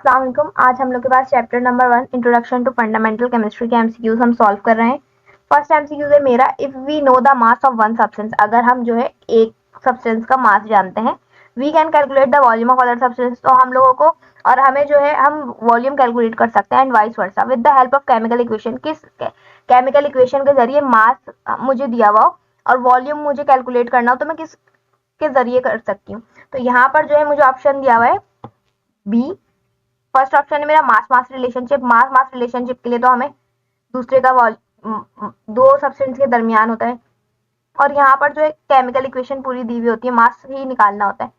अस्सलाम वालेकुम। आज हम लोग के पास chapter number 1 introduction to fundamental chemistry के एमसीक्यूज हम सॉल्व कर रहे हैं। फर्स्ट एमसीक्यूज है मेरा, if we know the mass of one substance, अगर हम जो है एक सब्सटेंस का मास जानते हैं, we can calculate the volume of other substance, तो हम लोगों को और हमें जो है हम वॉल्यूम कैलकुलेट कर सकते हैं and vice versa with the help of chemical equation. किस केमिकल इक्वेशन के जरिए मास मुझे दिया हुआ हो और वॉल्यूम मुझे कैलकुलेट करना हो तो मैं किस के जरिए कर सकती हूँ। तो यहाँ पर जो है मुझे ऑप्शन दिया हुआ है बी। फर्स्ट ऑप्शन है मेरा मास मास रिलेशनशिप। मास मास रिलेशनशिप के लिए तो हमें दूसरे का दो सब्सटेंस के दरमियान होता है और यहाँ पर जो है केमिकल इक्वेशन पूरी दी हुई होती है, मास ही निकालना होता है।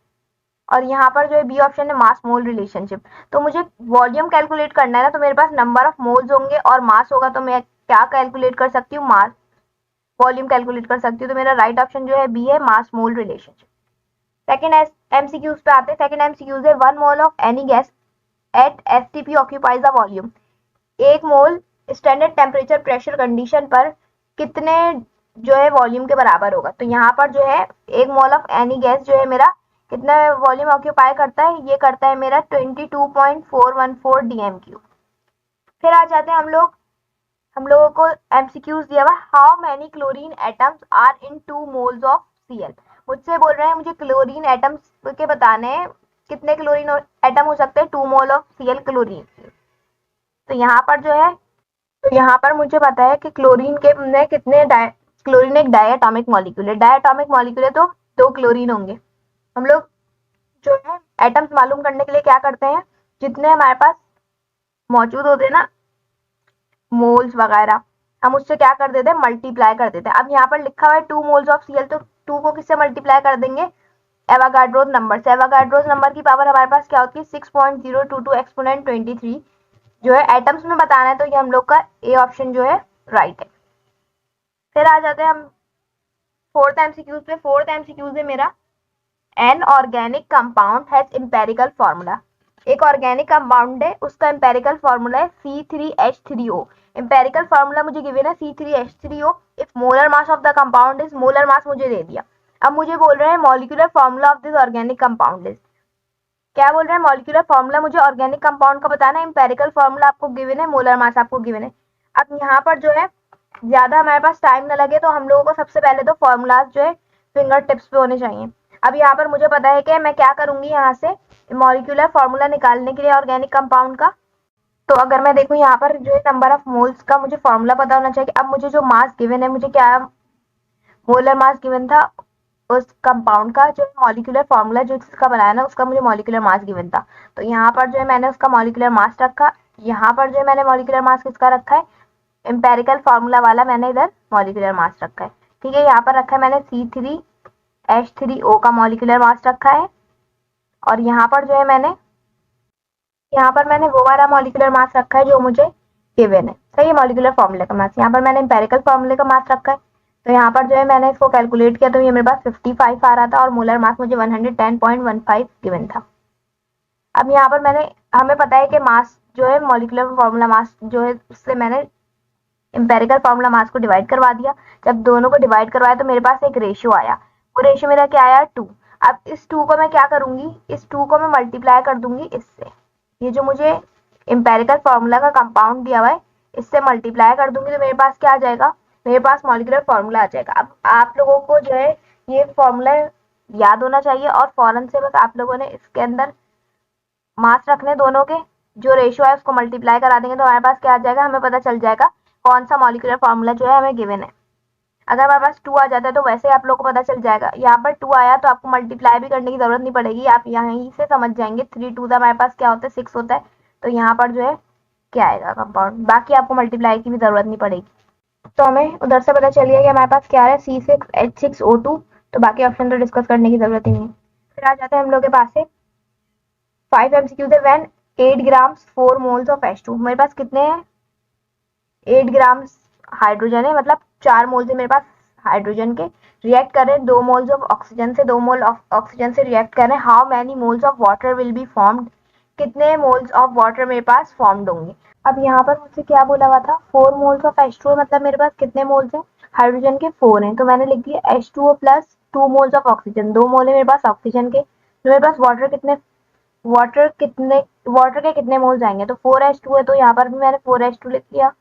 और यहाँ पर जो है बी ऑप्शन है मास मोल रिलेशनशिप। तो मुझे वॉल्यूम कैलकुलेट करना है ना, तो मेरे पास नंबर ऑफ मोल्स होंगे और मास होगा, तो मैं क्या कैलकुलेट कर सकती हूँ, मास वॉल्यूम कैलकुलेट कर सकती हूँ। तो मेरा राइट ऑप्शन जो है बी है, मास मोल रिलेशनशिप। सेकेंड एमसीक्यूज पे आते हैं। सेकेंड एमसीक्यूज है one mole of any gas at STP occupies the volume. एक मोल स्टैंडर्ड टेम्परेचर प्रेशर कंडीशन पर कितने जो है वॉल्यूम के बराबर होगा। तो यहाँ पर जो है एक मोल ऑफ एनी गैस जो है मेरा कितना वॉल्यूम ऑक्यूपाई करता है, ये करता है मेरा 22.414 डीएम क्यूब। फिर आ जाते हैं हम लोगों को एमसीक्यूज दिया हुआ, how many chlorine atoms are in 2 moles of Cl. मुझसे बोल रहे हैं मुझे क्लोरीन एटम्स के बताने हैं, कितने क्लोरीन एटम हो सकते हैं 2 मोल ऑफ सीएल क्लोरीन। तो यहाँ पर जो है, तो यहाँ पर मुझे पता है कि क्लोरीन के में कितने क्लोरीन एक डायटोमिक मॉलिक्यूल है। डायटोमिक मॉलिक्यूल है तो 2 क्लोरीन होंगे। हम लोग जो है एटम्स मालूम करने के लिए क्या करते हैं, जितने हमारे पास मौजूद होते हैं ना मोल्स वगैरह, हम उससे क्या कर देते हैं, मल्टीप्लाई कर देते हैं। अब यहाँ पर लिखा हुआ है 2 मोल्स ऑफ सीएल, तो 2 को किससे मल्टीप्लाई कर देंगे, एवागाड्रोस नंबर से। एवागाड्रोस नंबर की पावर हमारे पास क्या होती है, 6.022 एक्सपोनेंट 23 जो है एटम्स में बताना है। तो ये हम लोग का ए ऑप्शन जो है राइट है। फिर आ जाते हैं हम फोर्थ एमसीक्यूज पे। फोर्थ एमसीक्यूज है मेरा, an organic compound has empirical formula. एक ऑर्गेनिक कंपाउंड है, उसका इंपेरिकल फॉर्मूला है C3H3O। इंपेरिकल फॉर्मूला मुझे गिवन है C3H3O। If molar mass of the compound is, molar mass मुझे दे दिया। अब मुझे बोल रहे हैं molecular formula of this organic compound is, क्या बोल रहे हैं, मॉलिक्यूलर फॉर्मूला मुझे ऑर्गेनिक कंपाउंड का बताना है, इंपेरिकल फॉर्मूला आपको गिवन है, मोलर मास आपको गिवन है। अब यहाँ पर जो है ज्यादा हमारे पास टाइम न लगे तो हम लोगों को सबसे पहले तो फॉर्मूलाज जो है फिंगर टिप्स पे होने चाहिए। अब यहाँ पर मुझे पता है कि मैं क्या करूंगी, यहाँ से मॉलिक्यूलर फॉर्मूला निकालने के लिए ऑर्गेनिक कंपाउंड का, तो अगर मैं देखूँ यहाँ पर जो है नंबर ऑफ मोल्स का मुझे फॉर्मूला पता होना चाहिए। अब मुझे जो मास गिवन है, मुझे क्या मोलर मास गिवन था उस कंपाउंड का, जो मॉलिक्यूलर फॉर्मूला जो जिसका बनाया ना उसका मुझे मॉलिक्यूलर मास गिवन था। तो यहाँ पर जो है मैंने उसका मॉलिक्यूलर मास रखा, यहाँ पर जो है मैंने मॉलिक्यूलर मास किसका रखा है, एम्पेरिकल फार्मूला वाला मैंने इधर मॉलिक्यूलर मास रखा है। ठीक है, यहाँ पर रखा है मैंने C3H3O का मॉलिक्यूलर मास रखा है और यहाँ पर जो है मैंने वो वाला मॉलिक्यूलर मास रखा है जो मुझे गिवन है। सही है, मॉलिक्यूलर फॉर्मूले का मास। यहाँ पर मैंने एम्पेरिकल फॉर्मूले का मास रखा है, तो यहाँ पर जो है मैंने इसको कैलकुलेट किया तो ये मेरे पास 55 आ रहा था और मोलर मास मुझे 110.15 गिवन था। अब यहाँ पर हमें पता है कि मास जो है मॉलिक्यूलर फॉर्मूला मास जो है उससे मैंने एम्पेरिकल फॉर्मूला मास को डिवाइड करवा दिया। जब दोनों को डिवाइड करवाया तो मेरे पास एक रेशियो आया, वो रेशियो मेरा क्या आया, 2। अब इस 2 को मैं क्या करूंगी, इस 2 को मैं मल्टीप्लाई कर दूंगी इससे, ये जो मुझे एम्पेरिकल फॉर्मूला का कंपाउंड दिया हुआ है इससे मल्टीप्लाई कर दूंगी तो मेरे पास क्या आ जाएगा, मेरे पास मॉलिक्यूलर फॉर्मूला आ जाएगा। अब आप लोगों को जो है ये फॉर्मूला याद होना चाहिए और फौरन से बस आप लोगों ने इसके अंदर मास रखने दोनों के, जो रेशियो है उसको मल्टीप्लाई करा देंगे तो हमारे पास क्या आ जाएगा, हमें पता चल जाएगा कौन सा मॉलिक्यूलर फॉर्मूला जो है हमें गिवन है। अगर हमारे पास 2 आ जाता है तो वैसे आप लोग को पता चल जाएगा। यहाँ पर 2 आया तो आपको मल्टीप्लाई भी करने की जरूरत नहीं पड़ेगी, आप यहीं से समझ जाएंगे। 3 2 हमारे पास क्या होता है, 6 होता है। तो यहाँ पर जो है क्या आएगा कंपाउंड, बाकी आपको मल्टीप्लाई की भी जरूरत नहीं पड़ेगी। तो हमें उधर से पता चल गया कि हमारे पास क्या है, C6H6O2। तो बाकी ऑप्शन तो डिस्कस करने की जरूरत ही नहीं। फिर आ जाते हैं हम लोग के पास से 5 MCQ थे। When 8 grams 4 moles of H2, मेरे पास कितने हैं, 8 ग्राम्स हाइड्रोजन है, मतलब 4 मोल्स है मेरे पास हाइड्रोजन के, रिएक्ट कर रहे हैं 2 मोल्स ऑफ ऑक्सीजन से, 2 मोल ऑक्सीजन से रिएक्ट कर रहे हैं। How many moles of water will be formed, कितने मोल्स ऑफ वाटर मेरे पास फॉर्म्ड होंगे। अब यहाँ पर मुझसे क्या बोला हुआ था, 4 मोल्स ऑफ H2O, मतलब मेरे पास कितने मोल्स हैं, हाइड्रोजन के 4 हैं, तो मैंने लिख दिया H2O plus 2 moles of oxygen, 2 मोल है मेरे पास ऑक्सीजन के। तो मेरे पास वाटर कितने वाटर के कितने मोल्स आएंगे, तो 4H2 है तो यहाँ पर भी मैंने 4H2 लिख दिया।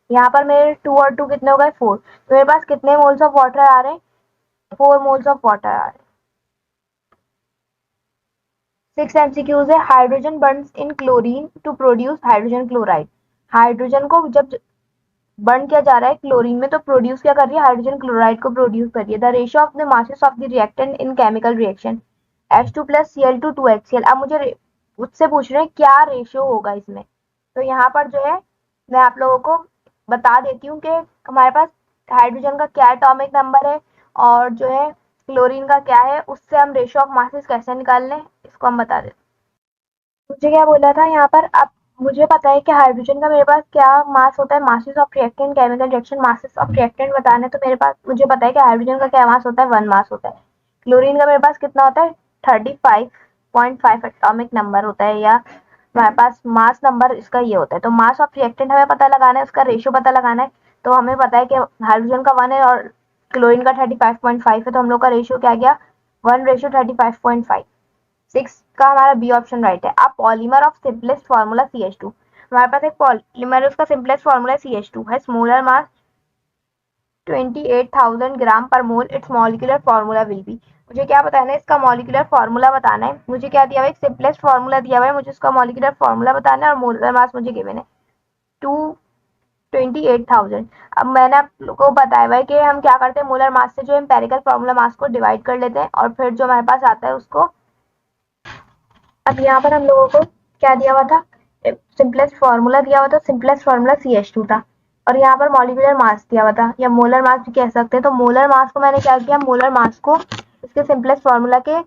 यहाँ पर मेरे 2 और 2 कितने हो गए 4, तो मेरे पास कितने मोल्स ऑफ वाटर आ रहे हैं, 4 मोल्स ऑफ वाटर आ रहे हैं। 6 MCQs है, hydrogen burns in chlorine to produce hydrogen chloride. Hydrogen को जब बर्न किया जा रहा है क्लोरीन में तो प्रोड्यूस क्या कर रही है, हाइड्रोजन क्लोराइड को प्रोड्यूस कर रही है। The ratio of the masses of the reactant in chemical reaction H2 plus Cl2 2HCl। अब मुझे उससे पूछ रहे हैं क्या रेशियो होगा इसमें, तो यहाँ पर जो है मैं आप लोगों को बता देती हूँ कि हमारे पास हाइड्रोजन का क्या एटॉमिक नंबर है और जो है क्लोरीन का क्या है, उससे हम रेशियो ऑफ मासेस कैसे निकाल लें इसको हम बता देते हैं। मुझे क्या बोला था यहाँ पर, अब मुझे पता है कि हाइड्रोजन का मेरे पास क्या मास होता है, masses of reactant chemical reaction masses of reactant बताने, तो मेरे पास मुझे पता है कि हाइड्रोजन का क्या मास होता है, 1 मास होता है। क्लोरीन का मेरे पास कितना होता है, 35.5 एटॉमिक नंबर होता है, या हमारे पास मास नंबर इसका ये होता है। तो मास ऑफ रिएक्टेंट हमें पता लगाना है, उसका रेशियो पता लगाना है। तो हमें पता है कि हाइड्रोजन का 1 है और क्लोरीन का 35.5 है, तो हम लोग का रेशियो क्या गया, 1:35.5। 6 का हमारा बी ऑप्शन राइट है। अब polymer of simplest formula CH2, हमारे पास एक पॉलीमर है, उसका सिंपलेस्ट फार्मूला CH2 है, स्मॉलर मास 28,000 ग्राम पर mole, its molecular formula will be. मुझे क्या बताना है, इसका मॉलिक्यूलर फार्मूला बताना है। मुझे क्या दिया हुआ है, एक सिंपलेस्ट फार्मूला दिया हुआ है, मुझे उसका मॉलिक्यूलर फार्मूला बताना है और मोलर मास मुझे गिवन है 28,000। अब मैंने आप लोगों को बताया हुआ है कि हम क्या करते हैं, मोलर मास से जो एम्पेरिकल फार्मूला मास को डिवाइड कर लेते हैं और फिर जो हमारे पास आता है उसको, अब यहाँ पर हम लोगों को क्या दिया हुआ था, सिंपलेस्ट फार्मूला दिया हुआ था, सिंपलेस्ट फार्मूला CH2 था और यहाँ पर मॉलिक्यूलर मास दिया हुआ था या मोलर मास भी कह सकते हैं। तो मोलर मास को मैंने क्या किया, मोलर मास को इसके सिंपलेस्ट फार्मूला के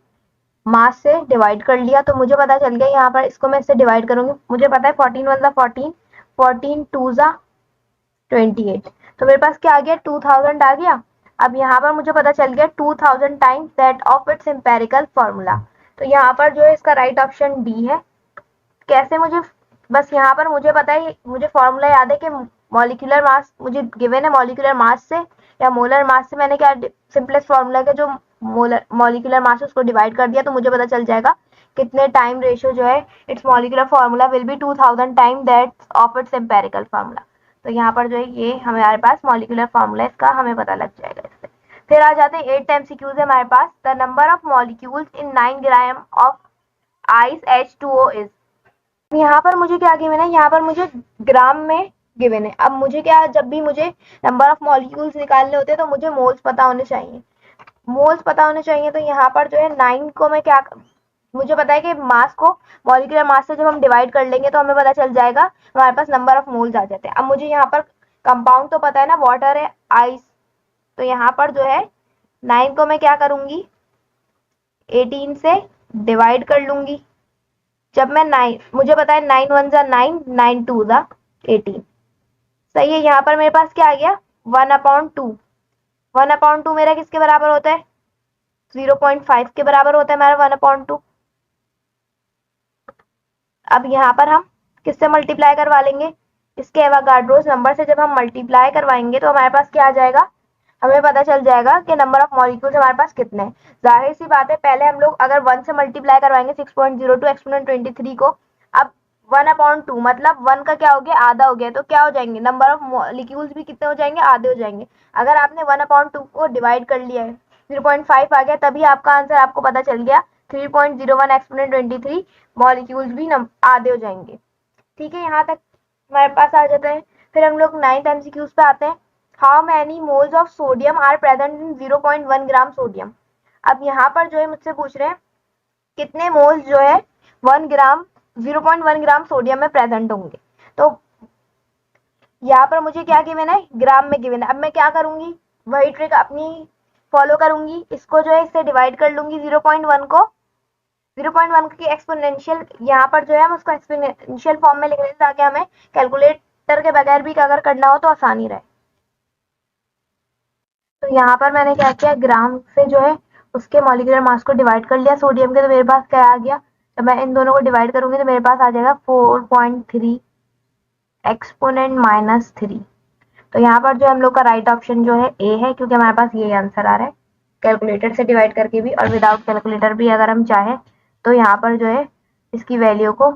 मास से डिवाइड कर लिया, तो मुझे पता चल गया यहाँ पर इसको मैं इससे डिवाइड करूंगी। मुझे पता है 14 वन 14, 14 टू 28, तो मेरे पास क्या आ गया, 2000 आ गया। अब यहाँ पर मुझे पता चल गया 2000 times that of its empirical formula, तो यहाँ पर जो है इसका राइट ऑप्शन डी है। कैसे, मुझे बस यहाँ पर मुझे पता है, मुझे फॉर्मूला याद है कि मॉलिक्यूलर मास मुझे गिवन है, मॉलिक्यूलर मास से या मोलर मास से मैंने क्या सिंपलेस्ट फॉर्मूला का जो मोलर मॉलिक्यूलर मास है उसको डिवाइड कर दिया, तो मुझे पता चल जाएगा कितने टाइम रेशियो जो है it's molecular formula will be 2000 time that of its empirical formula. तो यहाँ पर जो है ये हमारे पास मॉलिक्यूलर फार्मूला इसका हमें पता लग जाएगा इससे। फिर आ जाते हैं 8 MCQs है हमारे पास। The number of molecules in 9 gram of ice H2O is. यहाँ पर मुझे क्या गिवन है, यहाँ पर मुझे ग्राम में गिवन है। अब मुझे क्या, जब भी मुझे नंबर ऑफ मॉलिक्यूल्स निकालने होते हैं तो मुझे मोल्स पता होने चाहिए, मोल्स पता होने चाहिए। तो यहाँ पर जो है 9 को मैं क्या, मुझे पता है कि मास को मॉलिक्यूलर मास से जब हम डिवाइड कर लेंगे तो हमें पता चल जाएगा, हमारे पास नंबर ऑफ मोल्स आ जाते हैं। अब मुझे यहाँ पर कंपाउंड तो पता है ना, वाटर है, आइस, तो यहाँ पर जो है 9 को मैं क्या करूंगी, 18 से डिवाइड कर लूंगी। जब मैं 9, मुझे पता है 9 वन जा 9, 9 टू जा 18, सही है। यहाँ पर मेरे पास क्या आ गया, 1/2। 1/2 मेरा किसके बराबर होता है, 0.5 के बराबर होता है हमारा 1/2। अब यहाँ पर हम किससे मल्टीप्लाई करवा लेंगे, इसके एवोगाड्रोस नंबर से जब हम मल्टीप्लाई करवाएंगे तो हमारे पास क्या आ जाएगा, हमें पता चल जाएगा कि नंबर ऑफ मॉलिक्यूल्स हमारे पास कितने हैं। जाहिर सी बात है, पहले हम लोग अगर 1 से मल्टीप्लाई करवाएंगे 6.02 एक्सपोनेंट 23 को, अब 1/2 मतलब 1 का क्या हो गया, आधा हो गया, तो क्या हो जाएंगे, नंबर ऑफ मॉलिक्यूल्स भी कितने हो जाएंगे, आधे हो जाएंगे। अगर आपने 1/2 को डिवाइड कर लिया है, 0.5 आ गया, तभी आपका आंसर आपको पता चल गया 3.01 एक्सपोनेंट 23 मॉलिक्यूल्स भी आधे हो जाएंगे। ठीक है, यहाँ तक हमारे पास आ जाता है। फिर हम लोग 9th MCQs पे आते हैं। How many moles of sodium are present in 0.1 gram sodium. अब यहाँ पर जो है मुझसे पूछ रहे हैं कितने मोल्स जो है 1 ग्राम 0.1 ग्राम सोडियम में प्रेजेंट होंगे। तो यहाँ पर मुझे क्या गिवन है, ग्राम में गिवन है। अब मैं क्या करूंगी, वही ट्रिक अपनी फॉलो करूंगी, इसको जो है इससे डिवाइड कर लूंगी 0.1 को, 0.1 की एक्सपोनेंशियल यहाँ पर जो है हम उसको एक्सपोनेंशियल फॉर्म में लिख रहे हैं ताकि हमें कैलकुलेटर के बगैर भी अगर करना हो तो आसानी रहे। तो यहाँ पर मैंने क्या किया, ग्राम से जो है उसके मॉलिक्यूलर मास को डिवाइड कर लिया सोडियम के, तो मेरे पास क्या आ गया, जब मैं इन दोनों को डिवाइड करूंगी तो मेरे पास आ जाएगा 4.3 एक्सपोनेंट -3। तो यहाँ पर जो हम लोग का राइट ऑप्शन जो है ए है, क्योंकि हमारे पास ये आंसर आ रहा है कैलकुलेटर से डिवाइड करके भी और विदाउट कैलकुलेटर भी अगर हम चाहें तो यहाँ पर जो है इसकी वैल्यू को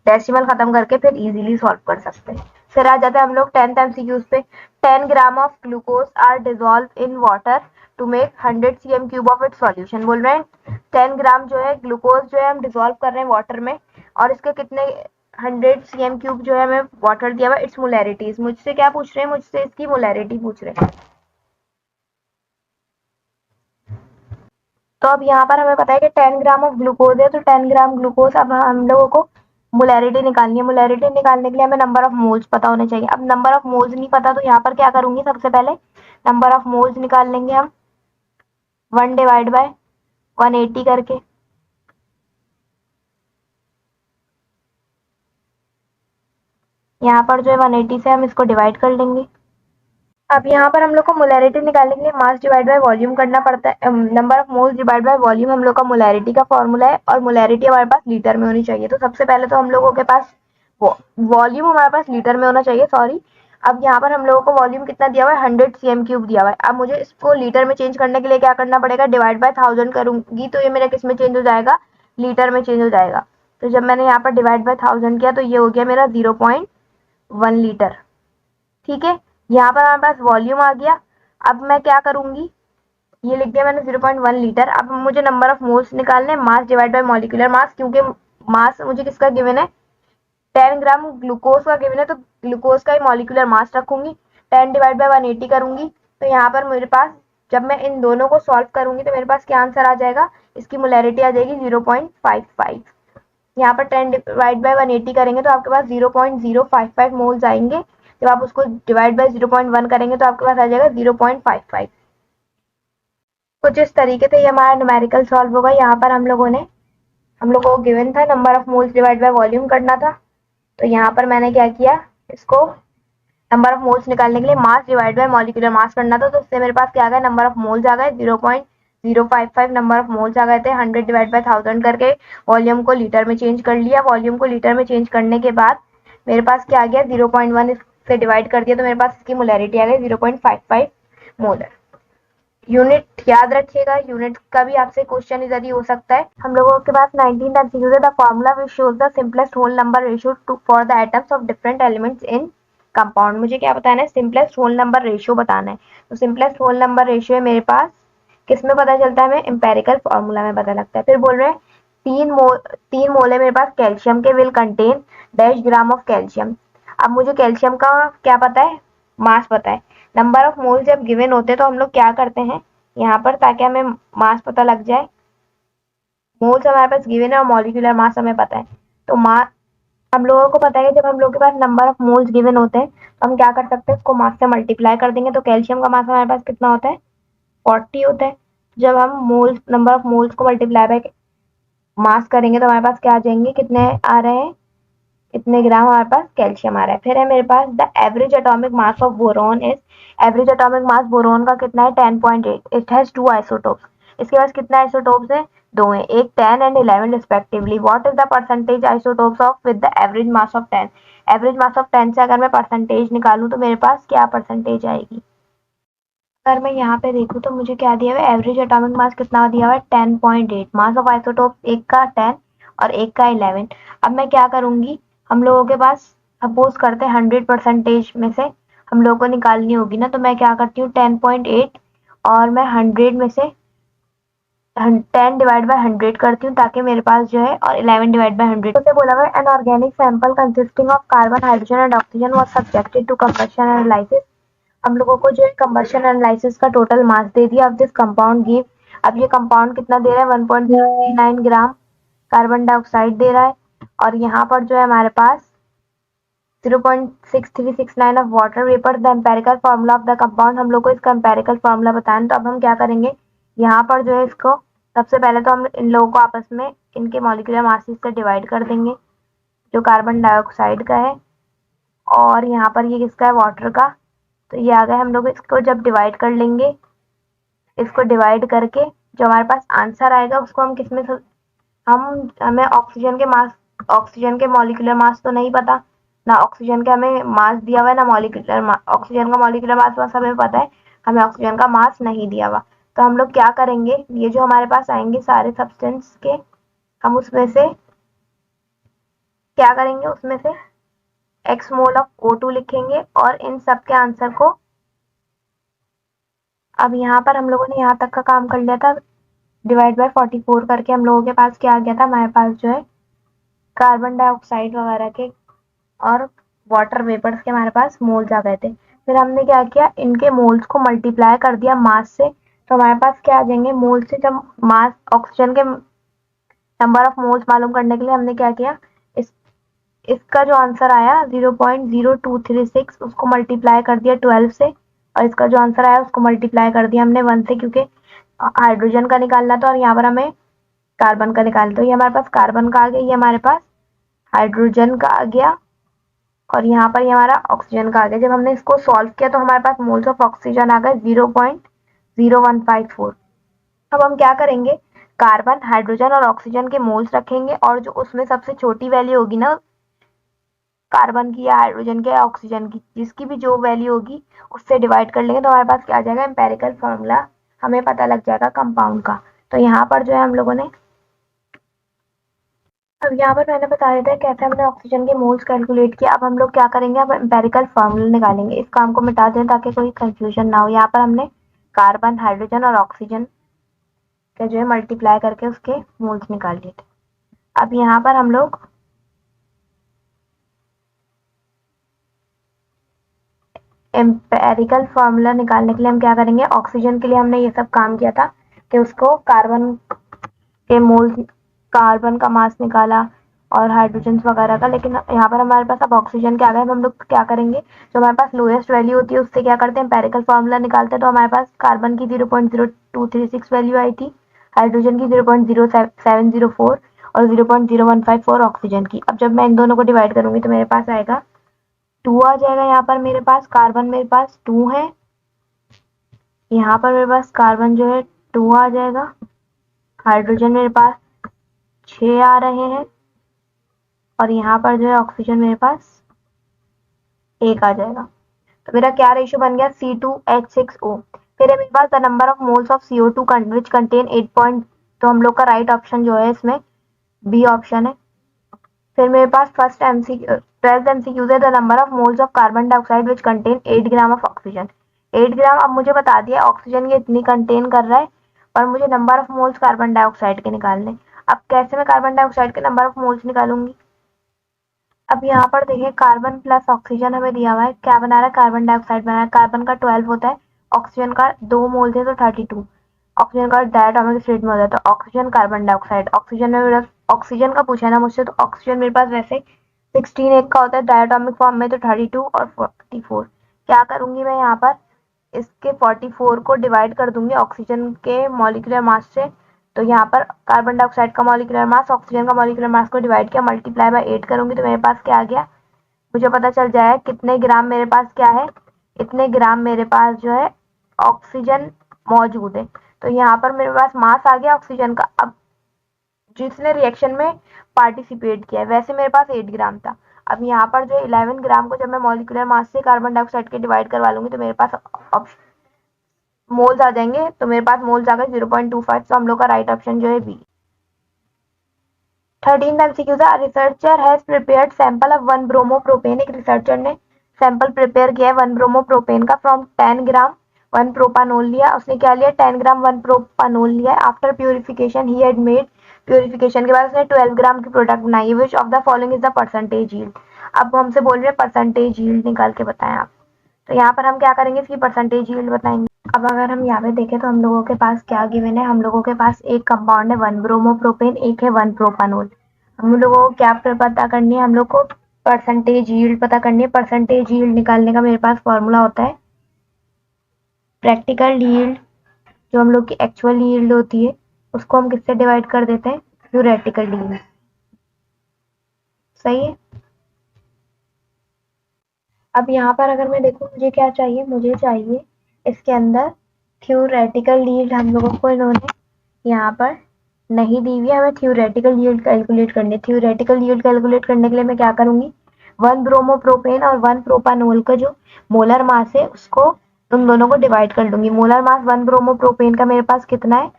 डेसिमल खत्म करके फिर इजीली सॉल्व कर सकते हैं। फिर आ जाते हैं हम लोग 10th एमसीक्यूज पे। 10 gram of glucose are dissolve in water to make 100 cm cube of it solution. बोल रहे हैं 10 ग्राम जो है ग्लूकोज जो है हम डिजोल्व कर रहे हैं वाटर में, और इसके कितने 100 cm क्यूब जो है हमें वाटर दिया हुआ। इट्स मोलैरिटीज, मुझसे क्या पूछ रहे हैं, मुझसे इसकी मोलैरिटी पूछ रहे हैं। तो अब यहाँ पर हमें पता है कि 10 ग्राम ऑफ ग्लूकोज है, तो 10 ग्राम ग्लूकोज, अब हम लोगों को मोलैरिटी निकालनी है। मोलैरिटी निकालने के लिए हमें नंबर ऑफ मोल्स पता होने चाहिए। अब नंबर ऑफ मोल्स नहीं पता, तो यहाँ पर क्या करूंगी, सबसे पहले नंबर ऑफ मोल्स निकाल लेंगे हम 1 डिवाइड बाय 180 करके। यहाँ पर जो है 180 से हम इसको डिवाइड कर लेंगे। अब यहाँ पर हम लोग को मोलैरिटी निकालने के लिए मास डिवाइड बाय वॉल्यूम करना पड़ता है। Number of moles divide by volume हम लोग का मोलैरिटी का फॉर्मूला है, और मोलैरिटी हमारे पास लीटर में होनी चाहिए। तो सबसे पहले तो हम लोगों के पास वॉल्यूम हमारे पास लीटर में होना चाहिए, सॉरी। अब यहाँ पर हम लोगों को वॉल्यूम कितना दिया हुआ है, 100 cm क्यूब दिया हुआ है। अब मुझे इसको लीटर में चेंज करने के लिए क्या करना पड़ेगा, डिवाइड बाय 1000 करूंगी, तो ये मेरा किस में चेंज हो जाएगा, लीटर में चेंज हो जाएगा। तो जब मैंने यहाँ पर डिवाइड बाय 1000 किया, तो ये हो गया मेरा 0.1 लीटर। ठीक है, यहाँ पर हमारे पास वॉल्यूम आ गया। अब मैं क्या करूंगी, ये लिख दिया मैंने 0.1 लीटर। अब मुझे नंबर ऑफ मोल्स निकालने, mass divide by molecular mass, क्योंकि मास मुझे किसका गिवन है, 10 ग्राम ग्लूकोज का गिवन है, तो ग्लूकोज का ही मॉलिक्यूलर मास रखूंगी। 10 डिवाइड बाय 180 करूंगी, तो यहाँ पर मेरे पास जब मैं इन दोनों को सॉल्व करूंगी तो मेरे पास क्या आंसर आ जाएगा, इसकी मोलैरिटी आ जाएगी 0.55। यहाँ पर 10 डिवाइड बाय 180 करेंगे तो आपके पास 0.055 मोल्स आएंगे। जब आप उसको डिवाइड बाय 0.1 करेंगे तो आपके पास आ जाएगा 0.55। कुछ इस तरीके से ये हमारा न्यूमेरिकल सॉल्व होगा। यहाँ पर हम लोगों को गिवन था number of moles divide by volume करना था, तो यहाँ पर मैंने क्या किया, इसको नंबर ऑफ मोल्स निकालने के लिए mass divide by molecular mass करना था, तो इससे मेरे पास क्या आ गया, नंबर ऑफ मोल्स आ गए 0.055 नंबर ऑफ मोल्स आ गए थे। 100 डिवाइड बाय 1000 करके वॉल्यूम को लीटर में चेंज कर लिया। वॉल्यूम को लीटर में चेंज करने के बाद मेरे पास क्या आ गया, 0.1 से डिवाइड कर दिया, तो मेरे पास इसकी मोलैरिटी आ गई 0.55 मोलर। यूनिट याद रखिएगा, यूनिट का भी आपसे क्वेश्चन इधर ही हो सकता है। हम लोगों के पास 19th एमसीक्यू है, the formula which shows the simplest whole number ratio for the atoms of different elements in compound. मुझे क्या बताना है, सिंपलेस्ट होल नंबर रेशियो बताना है। तो सिंपलेस्ट होल नंबर रेशियो है मेरे पास, किस में पता चलता है, हमें एम्पेरिकल फॉर्मूला में पता लगता है। फिर बोल रहे हैं 3 मोल है मेरे पास कैल्शियम के, will contain dash gram of calcium. अब मुझे कैल्शियम का क्या पता है, मास पता है। नंबर ऑफ मोल जब गिवन होते हैं तो हम लोग क्या करते हैं यहाँ पर, ताकि हमें मास पता लग जाए। मोल्स हमारे पास गिवन है और मॉलिक्यूलर मास हमें पता है, तो मास हम लोगों को पता है कि जब हम लोग के पास नंबर ऑफ मोल्स गिवन होते हैं तो हम क्या कर सकते हैं, इसको मास से मल्टीप्लाई कर देंगे। तो कैल्शियम का मास हमारे पास कितना होता है, 40 होता है। जब हम मोल्स नंबर ऑफ मोल्स को मल्टीप्लाई बाय मास करेंगे तो हमारे पास क्या आ जाएंगे, कितने आ रहे हैं, इतने ग्राम हमारे पास कैल्शियम आ रहा है। फिर है मेरे पास the average atomic mass of boron is, average atomic mass boron का कितना है, 10.8। It has 2 isotopes. इसके पास कितना आइसोटोप्स है, 2 है, एक 10 and 11 respectively. What is the percentage isotopes of with the average mass of 10। Average mass of 10 से अगर मैं परसेंटेज निकालूं तो मेरे पास क्या परसेंटेज आएगी। अगर मैं यहाँ पे देखूँ तो मुझे क्या दिया हुआ है, एवरेज एटॉमिक मास कितना दिया हुआ है, 10.8। मास ऑफ आइसोटोप एक का 10 और एक का 11। अब मैं क्या करूंगी, हम लोगों के पास सपोज करते हैं 100% में से हम लोगों को निकालनी होगी ना, तो मैं क्या करती हूँ 10.8 और मैं 100 में से 10 डिवाइड बाय 100 करती हूँ, ताकि मेरे पास जो है, और 11 डिवाइड बाय 100। तो बोला हुआ है an organic sample consisting of carbon, hydrogen and oxygen was subjected to combustion analysis. हम लोगों को जो है कंबशन एनालिसिस का टोटल मास दे दिया। अब दिस कंपाउंड गिव, अब ये कंपाउंड कितना दे रहा है, 1.039 ग्राम कार्बन डाइऑक्साइड दे रहा है, और यहाँ पर जो है हमारे पास 0.6369 of water vapour. The empirical formula of the compound, हम लोग को इसका एम्पेरिकल फॉर्मूला बताना। तो अब हम क्या करेंगे, यहाँ पर जो है इसको सबसे पहले तो हम इन लोगों को आपस में इनके मॉलिक्यूलर मासेस से डिवाइड कर देंगे, जो कार्बन डाइऑक्साइड का है, और यहाँ पर ये किसका है, वाटर का। तो ये आ गया, हम लोग इसको जब डिवाइड कर लेंगे, इसको डिवाइड करके जो हमारे पास आंसर आएगा उसको हम किसमें हमें ऑक्सीजन के मास, ऑक्सीजन के मॉलिक्यूलर मास तो नहीं पता ना, ऑक्सीजन के हमें मास दिया हुआ है ना मॉलिक्यूलर ऑक्सीजन का मॉलिक्यूलर मास बस हमें पता है, हमें ऑक्सीजन का मास नहीं दिया हुआ। तो हम लोग क्या करेंगे, ये जो हमारे पास आएंगे सारे सब्सटेंस के हम उसमें से क्या करेंगे, उसमें से x मोल ऑफ O2 लिखेंगे और इन सब के आंसर को, अब यहाँ पर हम लोगों ने यहाँ तक का काम कर लिया था, डिवाइड बाय 44 करके हम लोगों के पास क्या आ गया था, हमारे पास जो है कार्बन डाइऑक्साइड वगैरह के और वाटर वेपर्स के हमारे पास मोल्स आ गए थे। फिर हमने क्या किया, इनके मोल्स को मल्टीप्लाई कर दिया मास से, तो हमारे पास क्या आ जाएंगे मोल्स से, जब मास ऑक्सीजन के नंबर ऑफ मोल्स मालूम करने के लिए हमने क्या किया, इस इसका जो आंसर आया 0.0236 उसको मल्टीप्लाई कर दिया 12 से, और इसका जो आंसर आया उसको मल्टीप्लाई कर दिया हमने 1 से, क्योंकि हाइड्रोजन का निकालना था और यहाँ पर हमें कार्बन का निकालना। तो ये हमारे पास कार्बन का आ गया, ये हमारे पास हाइड्रोजन का आ गया, और यहाँ पर ये हमारा ऑक्सीजन का आ गया। जब हमने इसको सॉल्व किया तो हमारे पास मोल्स ऑफ ऑक्सीजन आ गए 0.0154। अब हम क्या करेंगे, कार्बन, हाइड्रोजन और ऑक्सीजन के मोल्स रखेंगे, और जो उसमें सबसे छोटी वैल्यू होगी ना, कार्बन की या हाइड्रोजन की या ऑक्सीजन की, जिसकी भी जो वैल्यू होगी उससे डिवाइड कर लेंगे, तो हमारे पास क्या आ जाएगा, एम्पेरिकल फॉर्मूला हमें पता लग जाएगा कंपाउंड का। तो यहाँ पर जो है हम लोगों ने, अब यहाँ पर मैंने बता दिया था कैसे हमने ऑक्सीजन के मोल्स कैलकुलेट किया। अब हम लोग क्या करेंगे, अब एम्पेरिकल फॉर्मूला निकालेंगे। इस काम को मिटा दें ताकि कोई कंफ्यूजन ना हो। यहाँ पर हमने कार्बन, हाइड्रोजन और ऑक्सीजन का जो है मल्टीप्लाई करके उसके मोल्स निकाल लिए थे। अब यहाँ पर हम लोग एम्पेरिकल फॉर्मूला निकालने के लिए हम क्या करेंगे, ऑक्सीजन के लिए हमने ये सब काम किया था कि उसको कार्बन के मोल्स, कार्बन का मास निकाला और हाइड्रोजन वगैरह का, लेकिन यहाँ पर हमारे पास अब ऑक्सीजन के आ गए। हम लोग क्या करेंगे, जो हमारे पास लोएस्ट वैल्यू होती है उससे क्या करते हैं, एम्पेरिकल फॉर्मूला निकालते हैं। तो हमारे पास कार्बन की 0.0236 वैल्यू आई थी, हाइड्रोजन की 0.0704 और 0.0154 ऑक्सीजन की। अब जब मैं इन दोनों को डिवाइड करूंगी तो मेरे पास आएगा 2 आ जाएगा। यहाँ पर मेरे पास कार्बन मेरे पास 2 है, यहाँ पर मेरे पास कार्बन जो है 2 आ जाएगा, हाइड्रोजन मेरे पास 6 आ रहे हैं, और यहाँ पर जो है ऑक्सीजन मेरे पास 1 आ जाएगा। तो मेरा क्या रेशियो बन गया, C2H6O। फिर है मेरे पास the number of moles of CO2 which contain 8 point, तो हम लोग का राइट ऑप्शन जो है इसमें बी ऑप्शन है। फिर मेरे पास फर्स्ट MCQ 12th MCQ है, the number of moles of carbon dioxide which contain 8 gram of oxygen. 8 ग्राम, अब मुझे बता दिया ऑक्सीजन ये इतनी कंटेन कर रहा है, और मुझे number of moles carbon dioxide के निकालने। अब कैसे मैं कार्बन डाइऑक्साइड के नंबर ऑफ मोल्स निकालूंगी, अब यहाँ पर देखिए कार्बन प्लस ऑक्सीजन हमें दिया हुआ है, क्या बना रहा है, कार्बन डाइऑक्साइड बना रहा है। कार्बन का 12 होता है, ऑक्सीजन का 2 मोल थे तो 32, ऑक्सीजन का डायटोमिक स्टेट में होता है, तो ऑक्सीजन कार्बन डाइऑक्साइड, ऑक्सीजन में मेरा ऑक्सीजन का पूछा है ना मुझसे, तो ऑक्सीजन मेरे पास वैसे 16 एक का होता है, डायटोमिक फॉर्म में तो 32 और 44। क्या करूंगी मैं यहाँ पर, इसके 44 को डिवाइड कर दूंगी ऑक्सीजन के मॉलिक्यूलर मास से। तो यहाँ पर कार्बन डाइऑक्साइड का मॉलिक्यूलर मास ऑक्सीजन का मॉलिक्यूलर मास को डिवाइड किया, मल्टीप्लाई बाय 8 करूंगी तो मेरे पास क्या आ गया, मुझे पता चल जाएगा कितने ग्राम मेरे पास क्या है, इतने ग्राम मेरे पास जो है ऑक्सीजन मौजूद है। तो यहाँ पर मेरे पास मास आ गया ऑक्सीजन का। अब जिसने रिएक्शन में पार्टिसिपेट किया है वैसे मेरे पास 8 ग्राम था। अब यहाँ पर जो 11 ग्राम को जब मैं मॉलिक्यूलर मास से कार्बन डाइऑक्साइड के डिवाइड करवा लूंगी तो मेरे पास मोल्स आ जाएंगे, तो मेरे पास मोल्स आ गए 0.25। तो हम लोग का राइट ऑप्शन जो है बी। 13th MCQ था, researcher has prepared sample of 1 bromopropane. एक रिसर्चर ने सैंपल प्रिपेयर किया है 1 ब्रोमोप्रोपेन का फ्रॉम 10 ग्राम 1 प्रोपानोल लिया, उसने क्या लिया 10 ग्राम 1 प्रोपानोल लिया। After purification he had made, purification के बाद उसने 12 ग्राम की प्रोडक्ट बनाई। Which of the following is the percentage yield. अब हमसे बोल रहे हैं परसेंटेज यील्ड निकाल के बताएं आप। तो यहाँ पर हम क्या करेंगे, इसकी परसेंटेज यील्ड बताएंगे। अब अगर हम यहाँ पे देखें तो हम लोगों के पास क्या गिवन है, हम लोगों के पास एक कंपाउंड है 1 ब्रोमोप्रोपेन, एक है 1 प्रोपानोल। हम लोगों को क्या पता करनी है, हम लोग को परसेंटेज यील्ड पता करनी है। परसेंटेज यील्ड निकालने का मेरे पास फॉर्मूला होता है प्रैक्टिकल यील्ड, जो हम लोग की एक्चुअल यील्ड होती है उसको हम किससे डिवाइड कर देते हैं, थ्योरेटिकल यील्ड। सही है। अब यहाँ पर अगर मैं देखूँ मुझे क्या चाहिए, मुझे चाहिए इसके अंदर थ्योरेटिकल यील्ड। हम लोगों को इन्होंने यहाँ पर नहीं दी हुई है, हमें थ्योरेटिकल यील्ड कैलकुलेट करनी है। थ्योरेटिकल यील्ड कैलकुलेट करने के लिए मैं क्या करूंगी, 1 ब्रोमोप्रोपेन और 1 प्रोपानोल का जो मोलर मास है उसको उन दोनों को डिवाइड कर लूंगी। मोलर मास 1 ब्रोमोप्रोपेन का मेरे पास कितना है,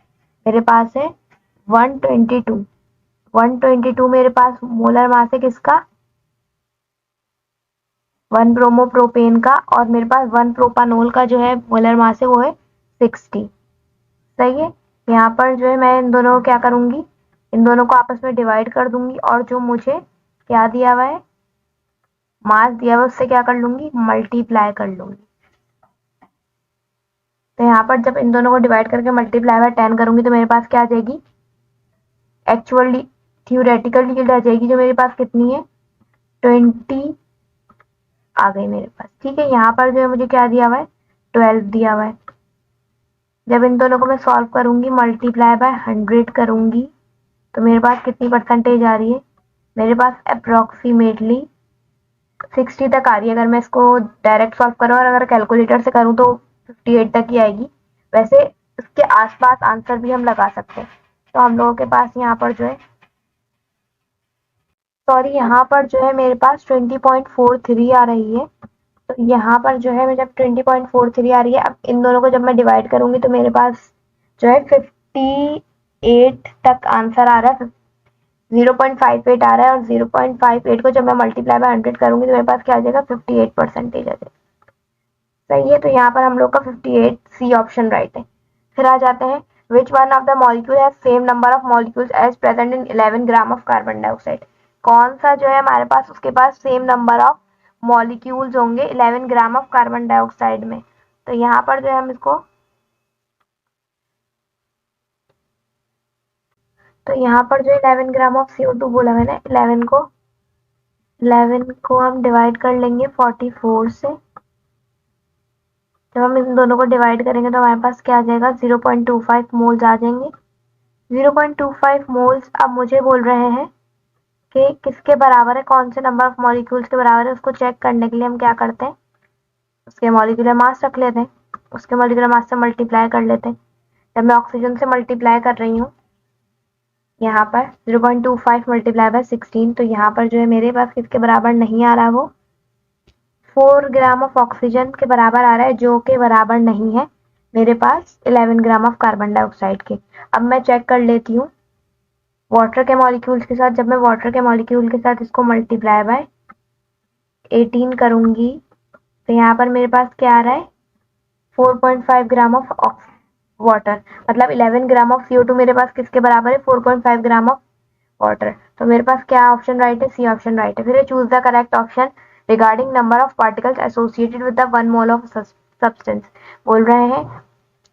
मेरे पास है 122 122 मेरे पास मोलर मास है किसका, 1 ब्रोमोप्रोपेन का, और मेरे पास 1 प्रोपानोल का जो है मोलर मास है वो है 60। सही है। यहाँ पर जो है मैं इन दोनों को क्या करूंगी, इन दोनों को आपस में डिवाइड कर दूंगी, और जो मुझे क्या दिया हुआ है, मास दिया हुआ है, उससे क्या कर लूंगी, मल्टीप्लाई कर लूंगी। तो यहाँ पर जब इन दोनों को डिवाइड करके मल्टीप्लाई बाय 10 करूंगी तो मेरे पास क्या आ जाएगी, एक्चुअली थ्योरेटिकल यील्ड आ जाएगी जो मेरे पास कितनी है, 20 आ गई मेरे पास। ठीक है, यहाँ पर जो है मुझे क्या दिया हुआ है, 12 दिया हुआ है। जब इन दोनों को मैं सॉल्व करूंगी, मल्टीप्लाई बाय 100 करूंगी, तो मेरे पास कितनी परसेंटेज आ रही है, मेरे पास अप्रोक्सीमेटली 60 तक आ रही है। अगर मैं इसको डायरेक्ट सॉल्व करूँ और अगर कैलकुलेटर से करूँ तो 58 तक ही आएगी। वैसे इसके आसपास आंसर भी हम लगा सकते हैं। तो हम लोगों के पास यहाँ पर जो है, सॉरी यहाँ पर जो है मेरे पास 20.43 आ रही है। तो यहाँ पर जो है मैं जब 20.43 आ रही है, अब इन दोनों को जब मैं डिवाइड करूंगी तो मेरे पास जो है 58 तक आंसर आ रहा है, 0.58 आ रहा है, और 0.58 को जब मैं मल्टीप्लाई बाय 100 करूंगी तो मेरे पास क्या आ जाएगा, 58 परसेंटेज आ जाएगा। सही है। तो यहाँ पर हम लोग का 58 सी ऑप्शन राइट है। फिर आ जाते हैं, which one of the molecule has same number of molecules as present in 11 gram of carbon dioxide. कौन सा जो है हमारे पास उसके पास सेम नंबर ऑफ मॉलिक्यूल्स होंगे 11 ग्राम ऑफ कार्बन डाइऑक्साइड में। तो यहाँ पर जो है हम इसको, तो यहाँ पर जो 11 ग्राम ऑफ CO2 बोला मैंने, 11 को हम डिवाइड कर लेंगे 44 से। जब हम इन दोनों को डिवाइड करेंगे तो हमारे पास क्या आ जाएगा, 0.25 मोल्स आ जाएंगे। 0.25 मोल्स अब मुझे बोल रहे हैं कि किसके बराबर है, कौन से नंबर ऑफ मॉलिक्यूल्स के बराबर है। उसको चेक करने के लिए हम क्या करते हैं, उसके मॉलिक्यूलर मास रख लेते हैं, उसके मॉलिक्यूलर मास से मल्टीप्लाई कर लेते हैं। जब मैं ऑक्सीजन से मल्टीप्लाई कर रही हूँ यहाँ पर 0.25 मल्टीप्लाई बाय 16, तो यहाँ पर जो है मेरे पास किसके बराबर नहीं आ रहा, वो 4 ग्राम ऑफ ऑक्सीजन के बराबर आ रहा है, जो के बराबर नहीं है मेरे पास 11 ग्राम ऑफ कार्बन डाइऑक्साइड के। अब मैं चेक कर लेती हूँ वाटर के मॉलिक्यूल्स के साथ। जब मैं वाटर के मॉलिक्यूल के साथ इसको मल्टीप्लाई बाय 18 करूंगी तो यहाँ पर मेरे पास क्या आ रहा है, 4.5 ग्राम ऑफ वाटर, मतलब 11 ग्राम ऑफ CO2 मेरे पास किसके बराबर है, 4.5 ग्राम ऑफ वाटर। तो मेरे पास क्या ऑप्शन राइट है, सी ऑप्शन राइट है। फिर choose the correct option regarding number of particles associated with the 1 mole of substance. बोल रहे हैं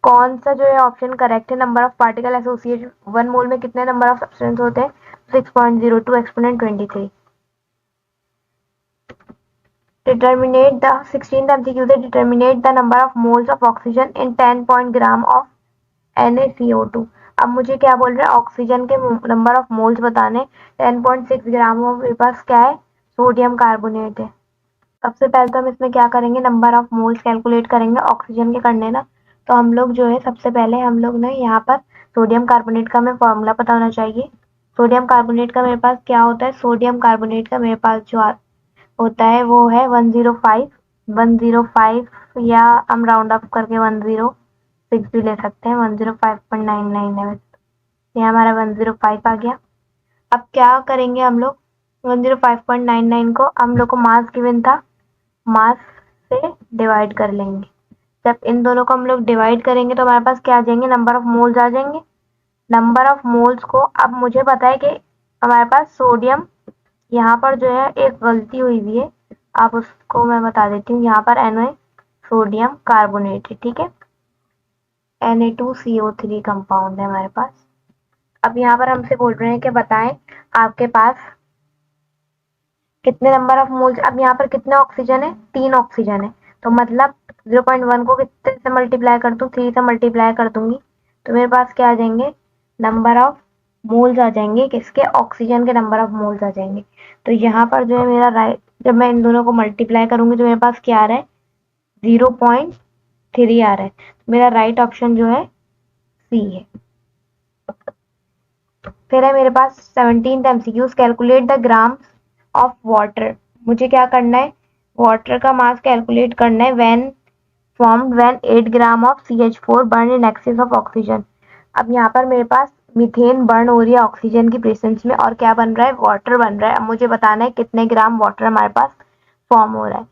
कौन सा जो है ऑप्शन करेक्ट है, नंबर ऑफ पार्टिकल एसोसिएटेड 1 मोल में कितने नंबर ऑफ सब्सटेंस होते हैं, 6.02 exponent 23। Determinate the 16th MCQ से determinate the number of moles of oxygen in 10 gram of NaCO2। अब मुझे क्या बोल रहा है, ऑक्सीजन के नंबर ऑफ मोल्स बताने। 10.6 ग्राम ऑफ मेरे पास क्या है, सोडियम कार्बोनेट है। सबसे पहले तो हम इसमें क्या करेंगे, नंबर ऑफ मोल्स कैलकुलेट करेंगे, ऑक्सीजन के करने ना। तो हम लोग जो है सबसे पहले हम लोग ने यहाँ पर सोडियम कार्बोनेट का हमें फॉर्मूला पता होना चाहिए। सोडियम कार्बोनेट का मेरे पास क्या होता है, सोडियम कार्बोनेट का मेरे पास जो होता है वो है 105 या हम राउंड अप करके 106 भी ले सकते हैं, 105.99 है। यहाँ हमारा 105 आ गया। अब क्या करेंगे हम लोग, 105.99 को हम लोग को मास गिवन था, मास से डिवाइड कर लेंगे। जब इन दोनों को हम लोग डिवाइड करेंगे तो हमारे पास क्या आ जाएंगे, नंबर ऑफ मोल्स आ जाएंगे। नंबर ऑफ मोल्स को अब मुझे पता है कि हमारे पास सोडियम, यहाँ पर जो है एक गलती हुई हुई है, आप उसको मैं बता देती हूँ। यहाँ पर Na सोडियम कार्बोनेट है, ठीक है, Na2CO3 कंपाउंड है हमारे पास। अब यहाँ पर हमसे बोल रहे हैं कि बताएं आपके पास कितने नंबर ऑफ मोल्स। अब यहाँ पर कितने ऑक्सीजन है, 3 ऑक्सीजन है, तो मतलब 0.1 को कितने से मल्टीप्लाई कर दूं, 3 से मल्टीप्लाई कर दूंगी, तो मेरे पास क्या आ जाएंगे, नंबर ऑफ मोल्स आ जाएंगे, किसके, ऑक्सीजन के नंबर ऑफ मोल्स आ जाएंगे। तो यहाँ पर जो है मेरा राइट, जब मैं इन दोनों को मल्टीप्लाई करूंगी तो मेरे पास क्या आ रहा है, 0.3 आ रहा है। मेरा राइट ऑप्शन जो है सी है। फिर है मेरे पास 17th MCQ, calculate the grams of water. मुझे क्या करना है, वाटर का मास कैलकुलेट करना है when formed when 8 gram of CH4 burn in excess of oxygen. अब यहाँ पर मेरे पास मीथेन बर्न हो रही है ऑक्सीजन की प्रेजेंस में और क्या बन रहा है, वाटर बन रहा है। अब मुझे बताना है कितने ग्राम वाटर हमारे पास फॉर्म हो रहा है।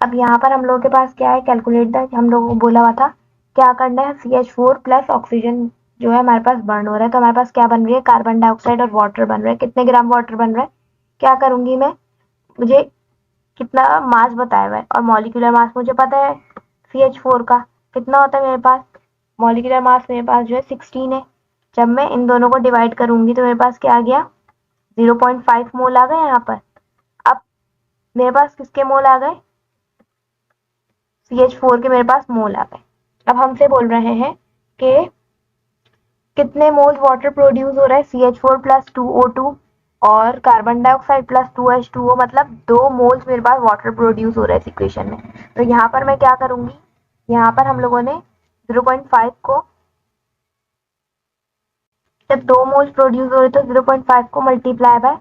अब यहाँ पर हम लोगों के पास क्या है, कैलकुलेट द, हम लोगों को बोला हुआ था क्या करना है, CH4 प्लस ऑक्सीजन जो है हमारे पास बर्न हो रहा है, तो हमारे पास क्या बन रही है, कार्बन डाइऑक्साइड और वाटर बन रहा है। कितने ग्राम वाटर बन रहा है, क्या करूंगी मैं, मुझे कितना मास बताया हुआ है और मॉलिक्यूलर मास मुझे पता है CH4 का कितना होता है मेरे पास, मॉलिक्यूलर मास मेरे पास जो है 16 है। जब मैं इन दोनों को डिवाइड करूंगी तो मेरे पास क्या आ गया, 0.5 मोल आ गए यहाँ पर। अब मेरे पास किसके मोल आ गए, CH4 के मेरे पास मोल आ गए। अब हमसे बोल रहे हैं कि कितने मोल्स वाटर प्रोड्यूस हो रहा है, CH4 प्लस 2O2 और कार्बन डाइऑक्साइड प्लस 2H2O, मतलब 2 मोल्स मेरे पास वाटर प्रोड्यूस हो रहा है इस इक्वेशन में। तो यहाँ पर मैं क्या करूंगी, यहाँ पर हम लोगों ने 0.5 को, जब 2 मोल्स प्रोड्यूस हो रहे तो 0.5 को मल्टीप्लाई बाय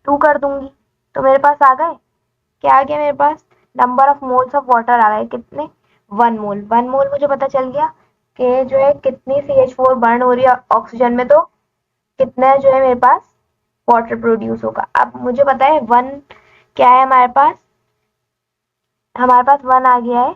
2 कर दूंगी, तो मेरे पास आ गए, क्या आ गया मेरे पास, number of moles of water आ गए कितने, 1 मोल। 1 मोल मुझे पता चल गया कि जो है कितनी CH4 बर्न हो रही है ऑक्सीजन में, तो कितना जो है मेरे पास वाटर प्रोड्यूस होगा। अब मुझे पता है 1 क्या है हमारे पास 1 आ गया है,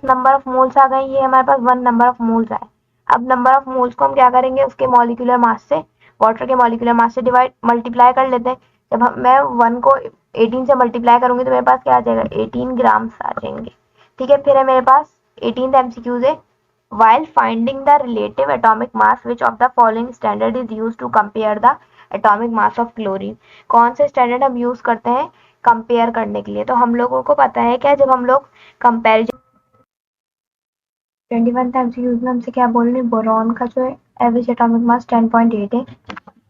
नंबर ऑफ मोल्स आ गए, ये हमारे पास 1 नंबर ऑफ मोल्स आए। अब नंबर ऑफ मोल्स को हम क्या करेंगे, उसके मॉलिक्यूलर मास से, वाटर के मॉलिक्यूलर मास से डिवाइड मल्टीप्लाई कर लेते हैं। जब मैं 1 को 18 से मल्टीप्लाई करूंगी तो मेरे पास क्या आ जाएगा, 18 ग्राम्स आ जाएंगे। ठीक है, फिर है मेरे पास 18th MCQ है, while finding the relative atomic mass which of the following standard is used to compare the atomic mass of chlorine। कौन से स्टैंडर्ड हम यूज करते हैं कंपेयर करने के लिए, तो हम लोगों को पता है क्या, जब हम लोग कंपेरिजन 21th MCQ में हमसे क्या बोल रहे हैं, बोरॉन का जो है एवरेज एटॉमिक मास 10.8 है,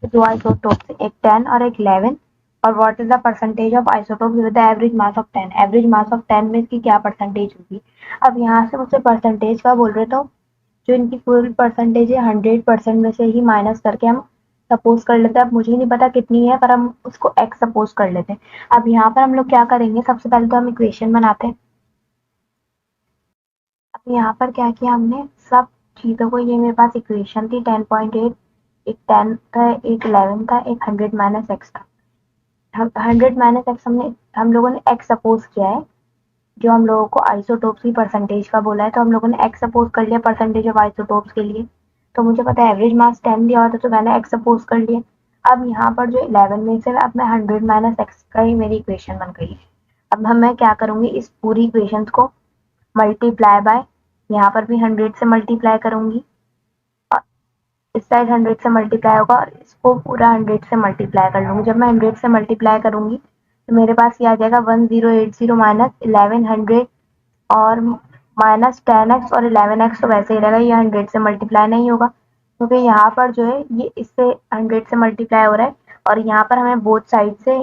दो आइसोटोप्स एक 10 और एक 11, और what is the percentage of isotopes with the average mass of 10, average mass of 10 में इसकी क्या परसेंटेज होगी। अब यहाँ से मुझसे परसेंटेज का बोल रहे, तो जो इनकी फुल परसेंटेज है 100% में से ही माइनस करके हम सपोज कर लेते हैं। अब मुझे नहीं पता कितनी है, पर हम उसको x सपोज कर लेते हैं। अब यहाँ पर हम लोग क्या करेंगे, सबसे पहले तो हम इक्वेशन बनाते हैं। अब यहाँ पर क्या किया हमने, सब चीज़ों को, ये मेरे पास इक्वेशन थी 10.8, एक 10 था, एक 11 था, एक 100 माइनस एक्स था। हम 100 माइनस एक्स हम लोगों ने एक्स सपोज किया है, जो हम लोगों को आइसोटोप्स की परसेंटेज का बोला है, तो हम लोगों ने एक्स सपोज कर लिया परसेंटेज ऑफ आइसोटोप्स के लिए। तो मुझे पता है एवरेज मास 10 दिया हुआ था, तो मैंने एक्स सपोज कर लिया। अब यहाँ पर जो 11 में से अब मैं 100 माइनस एक्स का ही मेरी इक्वेशन बन गई है। अब मैं क्या करूंगी, इस पूरी इक्वेशन को मल्टीप्लाई बाय, यहाँ पर भी 100 से मल्टीप्लाई करूंगी और इस साइड 100 से मल्टीप्लाई होगा और इसको पूरा 100 से मल्टीप्लाई कर लूंगी। जब मैं 100 से मल्टीप्लाई करूंगी तो मेरे पास ये आ जाएगा 1080 माइनस 1100 और माइनस 10x और 11x, तो वैसे ही रहेगा, ये 100 से मल्टीप्लाई नहीं होगा क्योंकि यहाँ पर जो है ये इससे 100 से मल्टीप्लाई हो रहा है और यहाँ पर हमें बोथ साइड से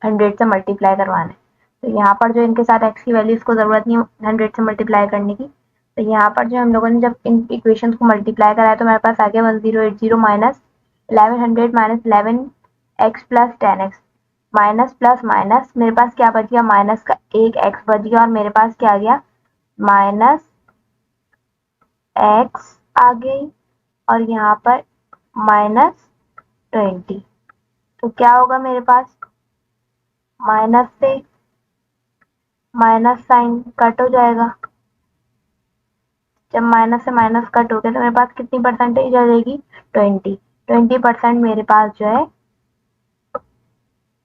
100 से मल्टीप्लाई करवाना है। तो यहाँ पर जो इनके साथ x की वैल्यूज को जरूरत नहीं 100 से मल्टीप्लाई करने की, तो यहाँ पर जो हम लोगों ने जब इन इक्वेशंस को मल्टीप्लाई कराया तो मेरे पास आ गया 1080 minus 1100 minus 11x plus 10x, minus plus minus मेरे पास क्या बच गया, माइनस का एक x बच गया और मेरे पास क्या आ गया, माइनस एक्स आ गई और यहाँ पर -20। तो क्या होगा मेरे पास, माइनस से माइनस साइन कट हो जाएगा। जब माइनस से माइनस कट हो गया तो मेरे पास कितनी परसेंटेज आ जाएगी, 20% मेरे पास जो है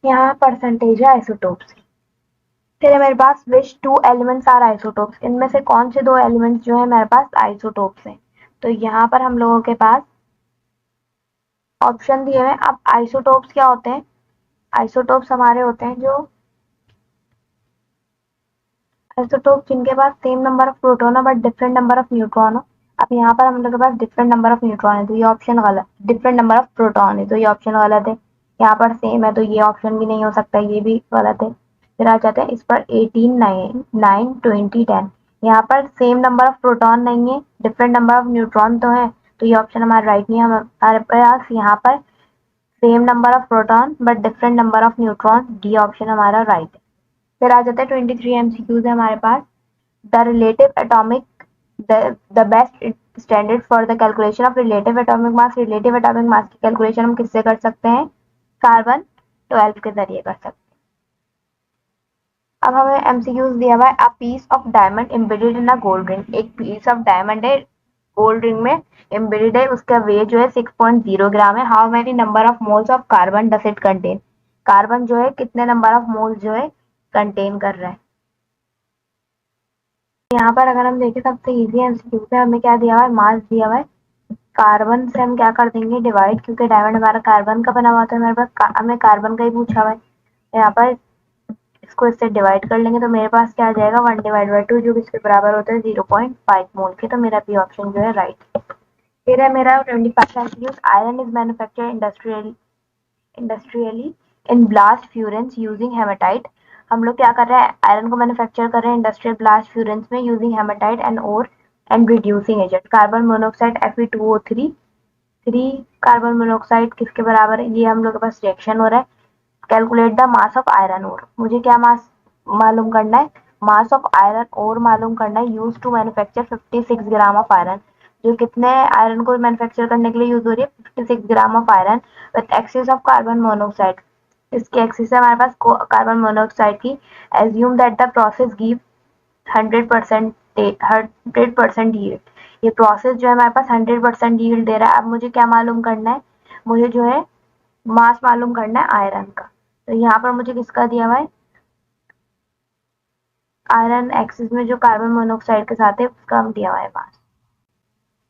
यहाँ परसेंटेज है आइसोटोप्स की। फिर मेरे पास विच 2 एलिमेंट्स आर आइसोटोप्स, इनमें से कौन से 2 एलिमेंट्स जो है मेरे पास आइसोटोप्स हैं। तो यहाँ पर हम लोगों के पास ऑप्शन दिए हुए। अब आइसोटोप्स क्या होते हैं, आइसोटोप्स हमारे होते हैं जो आइसोटोप जिनके पास सेम नंबर ऑफ प्रोटॉन है but different number of neutron हो। अब यहाँ पर हम लोग के पास डिफरेंट नंबर ऑफ न्यूट्रॉन है तो ये ऑप्शन गलत, डिफरेंट नंबर ऑफ प्रोटॉन है तो ये ऑप्शन गलत है। यहाँ पर सेम है तो ये ऑप्शन भी नहीं हो सकता, ये भी गलत है। फिर आ जाते हैं इस पर 18 9 9 20 10, यहाँ पर सेम नंबर ऑफ प्रोटॉन नहीं है, डिफरेंट नंबर ऑफ न्यूट्रॉन तो है, तो ये ऑप्शन हमारा राइट नहीं है। हमारे पास यहाँ पर same number of proton but different number of neutron, D option हमारा राइट है। फिर आ जाता है 23 MCQs है हमारे पास, the relative atomic the best standard for the calculation of relative atomic mass. Relative atomic mass की कैलकुलेशन हम किससे कर सकते हैं? कार्बन 12 के जरिए कर सकते हैं। अब हमें एमसीक्यूज दिया हुआ है। A piece of diamond embedded in a gold ring. एक पीस ऑफ डायमंड है, गोल्ड रिंग में एम्बेडेड है, उसका वेट जो है 6.0 ग्राम है। How many number of moles of carbon does it contain? Carbon जो है कितने नंबर ऑफ मोल्स जो है कंटेन कर रहा है। यहाँ पर अगर हम देखें सबसे इजी एमसीक्यू पे हमें क्या दिया हुआ है? मास दिया हुआ है। कार्बन से हम क्या कर देंगे? डिवाइड, क्योंकि डायमंड हमारा कार्बन का बना हुआ था, हमारे पास हमें कार्बन का ही पूछा हुआ है। यहाँ पर इसको इससे डिवाइड कर लेंगे तो मेरे पास क्या आ जाएगा? 1/2 जो किसके बराबर होता है? 0.5 मोल के। तो मेरा बी ऑप्शन जो है राइट। फिर है मेरा 25 MCQs. Iron is manufactured industrially in blast furans using haematite. हम लोग क्या कर रहे हैं? आयरन को मैन्युफैक्चर कर रहे हैं इंडस्ट्रियल ब्लास्ट फ्यूरेंस में यूजिंग हेमाटाइट एंड और and reducing agent. Carbon monoxide Fe2O3 3 carbon monoxide किसके बराबर है? ये हम लोग के पास रिएक्शन हो रहा है। Calculate the mass of iron ore. मुझे क्या मास मालूम करना है? मास ऑफ आयरन ओर मालूम करना है। Use to manufacture 56 gram of iron. जो कितने आयरन को मैन्युफैक्चर करने के लिए यूज हो रही है? 56 gram of iron with excess of carbon monoxide. इसकी एक्सेस है हमारे पास कार्बन मोनोऑक्साइड की। Assume that the process give 100% yield. ये प्रोसेस जो है हमारे पास 100% यील्ड दे रहा है। अब मुझे क्या मालूम करना है? मुझे जो है मास मालूम करना है आयरन का। तो यहाँ पर मुझे किसका दिया हुआ है? आयरन एक्सिस में जो कार्बन मोनोऑक्साइड के साथ है उसका हम दिया हुआ है मास।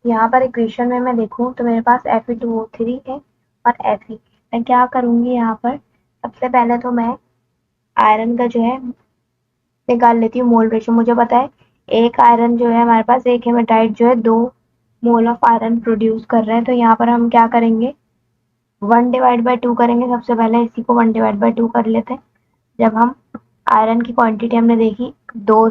यहाँ पर इक्वेशन में मैं देखूँ तो मेरे पास Fe2O3 है और Fe। मैं क्या करूँगी यहाँ पर? सबसे पहले तो मैं आयरन का जो है निकाल लेती हूँ मोल रेशियो। मुझे पता है एक आयरन जो है हमारे पास, एक हेमेटाइट जो है 2 मोल ऑफ आयरन प्रोड्यूस कर रहे हैं। तो यहाँ पर हम क्या करेंगे? 1/2 करेंगे। सबसे पहले इसी को 1/2 कर लेते हैं। जब हम आयरन की क्वांटिटी हमने देखी, दो,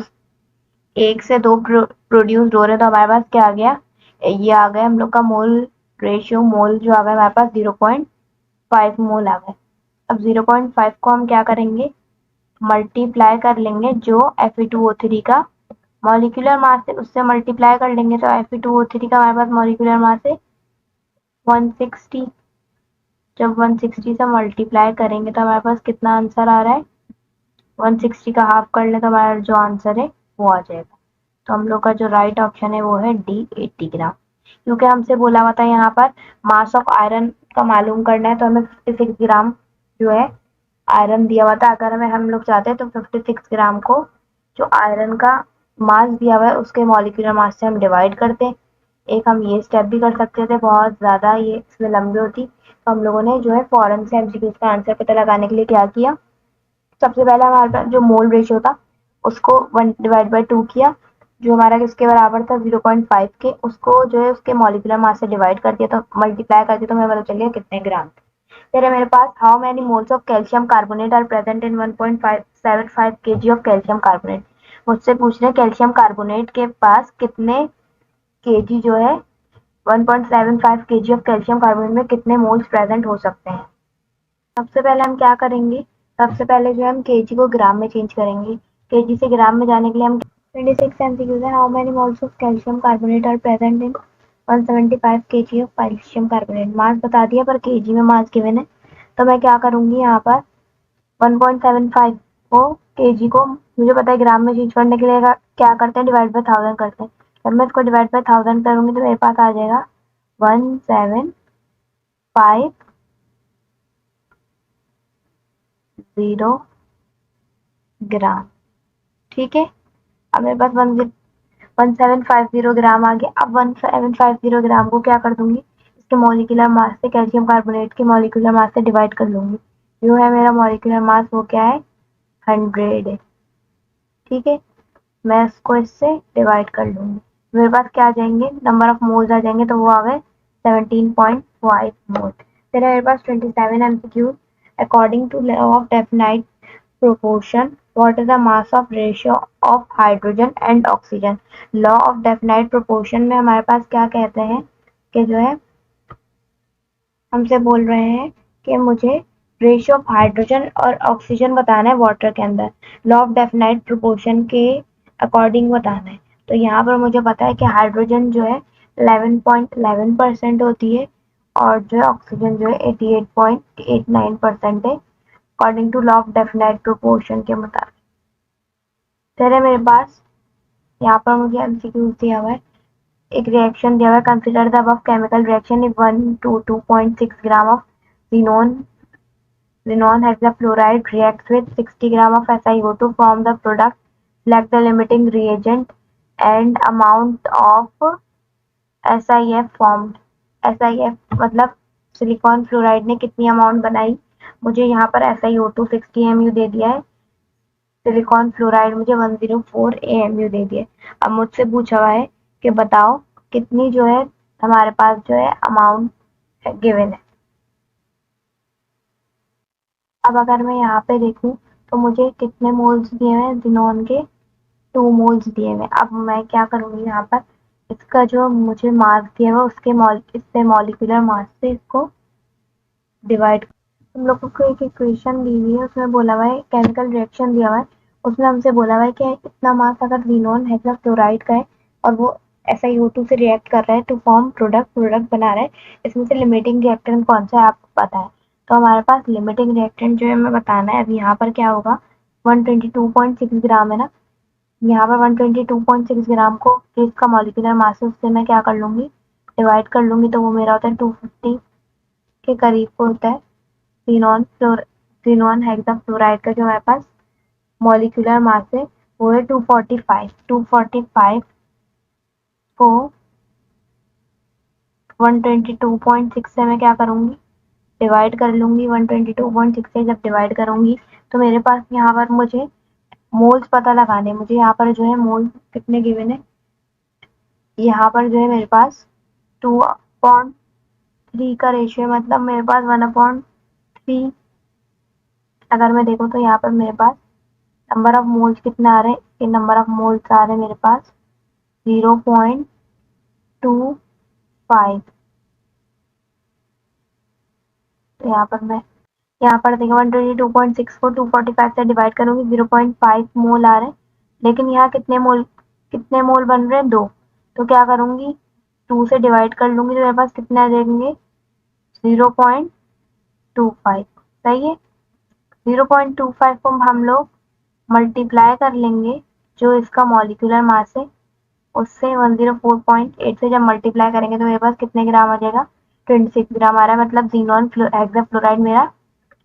एक से दो प्रोड्यूस हो रहे हैं, तो हमारे पास क्या आ गया? ये आ गया हम लोग का मोल रेशियो। मोल जो आ गया हमारे पास 0.5 मोल आ गए। अब 0.5 को हम क्या करेंगे? मल्टीप्लाई कर लेंगे जो Fe2O3 का मॉलिक्यूलर मास है उससे मल्टीप्लाई कर लेंगे। तो Fe2O3 का हमारे पास मॉलिक्यूलर मास है 160। जब 160 से मल्टीप्लाई करेंगे तो हमारे पास कितना आंसर आ रहा है? 160 का हाफ कर ले तो हमारा जो आंसर है वो आ जाएगा। तो हम लोग का जो राइट ऑप्शन है वो है डी, 80 ग्राम। क्योंकि हमसे बोला हुआ था यहाँ पर मास ऑफ आयरन का मालूम करना है, तो हमें 56 ग्राम जो है आयरन दिया हुआ था। अगर हमें हम लोग चाहते हैं तो 56 ग्राम को जो आयरन का मास दिया हुआ है उसके मॉलिक्यूलर मास से हम डिवाइड करते हैं। एक हम ये स्टेप भी कर सकते थे, बहुत ज़्यादा ये इसमें लंबी होती। तो हम लोगों ने जो है फौरन से एमसीक्यूज का आंसर पता लगाने के लिए क्या किया? सबसे पहले हमारे पास जो मोल रेशियो था उसको 1/2 किया, जो हमारा किसके बराबर था? 0.5 के। उसको जो है उसके मॉलिक्यूलर मास से डिवाइड कर दिया, तो मल्टीप्लाई कर दिया, तो हमें पता चल गया कितने ग्राम। फिर है मेरे पास how many moles of calcium carbonate are present in 1.75 kg of calcium carbonate. मुझसे पूछ रहे हैं कैल्शियम कार्बोनेट के पास कितने केजी जो है 1.75 kg ऑफ कैल्शियम कार्बोनेट में कितने मोल्स प्रेजेंट हो सकते हैं। सबसे पहले हम क्या करेंगे? सबसे पहले जो है हम केजी को ग्राम में चेंज करेंगे। केजी से ग्राम में जाने के लिए हम 26 एमसीक्यूज है। How many moles of calcium carbonate are present in 175 kg of calcium carbonate. Mass बता दिया पर केजी में मास गिवन है, तो मैं क्या करूंगी यहाँ पर? 1.75 को केजी को मुझे पता है ग्राम में चेंज करने के लिए क्या करते हैं? डिवाइड बाय 1000 करते हैं। जब मैं इसको डिवाइड बाय 1000 करूंगी तो मेरे पास आ जाएगा 175 0 ग्राम। ठीक है, अब मेरे पास 1750 ग्राम आ गया। अब 1750 ग्राम को क्या कर दूंगी? इसके मॉलिक्यूलर मास से, कैल्शियम कार्बोनेट के मॉलिक्यूलर मास से डिवाइड कर लूंगी। जो है मेरा मॉलिक्यूलर मास वो क्या है? 100 है। ठीक है, मैं इसको इससे डिवाइड कर लूंगी, मेरे पास क्या आ जाएंगे? नंबर ऑफ मोल्स आ जाएंगे, तो वो आ गए 17.5 मोल। फिर है मेरे पास 27 MCQ. According to law of definite proportion, what is the mass of ratio of hydrogen and oxygen? Law of definite proportion में हमारे पास क्या कहते हैं कि जो है हमसे बोल रहे हैं कि मुझे रेशियो ऑफ हाइड्रोजन और ऑक्सीजन बताना है वाटर के अंदर। लॉ ऑफ डेफिनाइट प्रोपोर्शन के अकॉर्डिंग बताना है। तो यहाँ पर मुझे पता है कि हाइड्रोजन जो है 11.11% होती है और जो है ऑक्सीजन जो है 88.89% है according to law of definite proportion के मुताबिक। फिर है मेरे पास यहाँ पर मुझे एमसीक्यू दिया हुआ है। एक रिएक्शन दिया हुआ है, consider the above chemical reaction if 1 to 2.6 gram of xenon hexafluoride reacts with 60 gram of SiO2 to form the product. Select the limiting reagent and amount of SiF formed. SiF मतलब silicon fluoride ने कितनी amount बनाई, मुझे यहाँ पर SiO2 60 mu दे दिया है, silicon fluoride मुझे 104 AMU दे दिया है। अब मुझसे पूछा हुआ है कि बताओ कितनी जो है हमारे पास जो है अमाउंट गिवन है। अब अगर मैं यहाँ पे देखूँ तो मुझे कितने मोल्स दिए हुए हैं, जिनोन के 2 मोल्स दिए हुए हैं। अब मैं क्या करूँगी यहाँ पर, इसका जो मुझे मास दिया हुआ उसके इससे मॉलिक्यूलर मास से इसको डिवाइड। हम लोगों को एक इक्वेशन दी हुई है, उसमें बोला हुआ है केमिकल रिएक्शन दिया हुआ है, उसमें हमसे बोला हुआ है कि इतना मास अगर जिनोन हेक्साफ्लोराइड का है और वो SiO2 से रिएक्ट कर रहा है टू फॉर्म प्रोडक्ट बना रहा है, इसमें से लिमिटिंग रिएक्टेंट कौन सा है आपको पता है। तो हमारे पास लिमिटिंग रिएक्टेंट जो है हमें बताना है। अब यहाँ पर क्या होगा, 122.6 ग्राम है ना, यहाँ पर 122.6 ग्राम को जिसका मॉलिक्यूलर मास है उससे मैं क्या कर लूँगी, डिवाइड कर लूँगी, तो वो मेरा होता है 250 के करीब को होता है। जिनोन हेक्साफ्लोराइड का जो हमारे पास मॉलिक्यूलर मास है वो है 245। 245 को 122.6 से मैं क्या करूँगी, डिवाइड कर लूँगी। 122.6 से जब डिवाइड करूँगी तो मेरे पास यहाँ पर मुझे मोल्स पता लगाने, मुझे यहाँ पर जो है मोल्स कितने गिवन है, यहाँ पर जो है मेरे पास 2/3 का रेशियो, मतलब मेरे पास 1/3। अगर मैं देखूँ तो यहाँ पर मेरे पास नंबर ऑफ मोल्स कितने आ रहे हैं, इसके नंबर ऑफ मोल्स आ रहे हैं मेरे पास 0.25। तो यहाँ पर देखिए 122.6 को 245 से डिवाइड करूँगी, 0.5 मोल आ रहे हैं, लेकिन यहाँ कितने मोल बन रहे हैं, 2। तो क्या करूँगी, 2 से डिवाइड कर लूँगी तो मेरे पास कितने आ जाएंगे, 0.25। सही है, 0.25 को हम लोग मल्टीप्लाई कर लेंगे जो इसका मॉलिक्यूलर मास है उससे, 104.8 से जब मल्टीप्लाई करेंगे तो मेरे पास कितने ग्राम आ जाएगा, 26 ग्राम आ रहा है, मतलब जिनोन हेक्साफ्लोराइड मेरा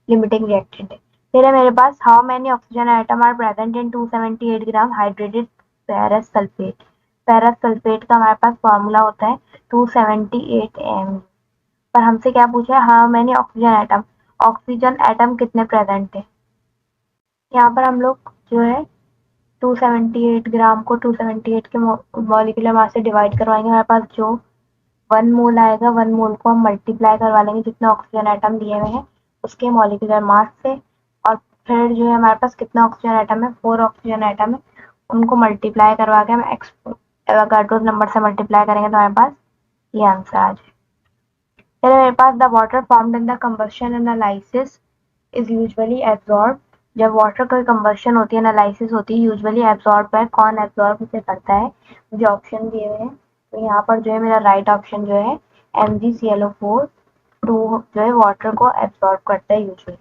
लिमिटिंग रिएक्टेंट है। फिर है मेरे पास how many oxygen item are present in 278 gram hydrated ferrous sulphate. Ferrous sulphate का हमारे पास फॉर्मूला होता है 278 mg। पर हमसे क्या पूछा है, हाउ मेनी ऑक्सीजन एटम कितने प्रेजेंट है। यहाँ पर हम लोग जो है 278 ग्राम को 278 के मॉलिक्यूलर मास से डिवाइड करवाएंगे, हमारे पास जो 1 मोल आएगा 1 मोल को हम मल्टीप्लाई करवा लेंगे जितने ऑक्सीजन एटम दिए हुए हैं उसके मॉलिक्यूलर मास से, और फिर जो है हमारे पास कितना ऑक्सीजन एटम है, 4 ऑक्सीजन एटम है, उनको मल्टीप्लाई करवा के हम एवोगाड्रो नंबर से मल्टीप्लाई करेंगे तो हमारे पास ये आंसर आ जाए। फिर मेरे पास the water formed in the combustion analysis is usually absorb. जब वाटर की कंबशन होती है, एनालिसिस होती है, यूजुअली एब्जॉर्ब है, कौन एब्जॉर्ब उसे करता है, मुझे ऑप्शन दिए हुए हैं। तो यहाँ पर जो है मेरा राइट ऑप्शन जो है MgClO4 2 जो है वाटर को एब्जॉर्ब करता है यूजुअली।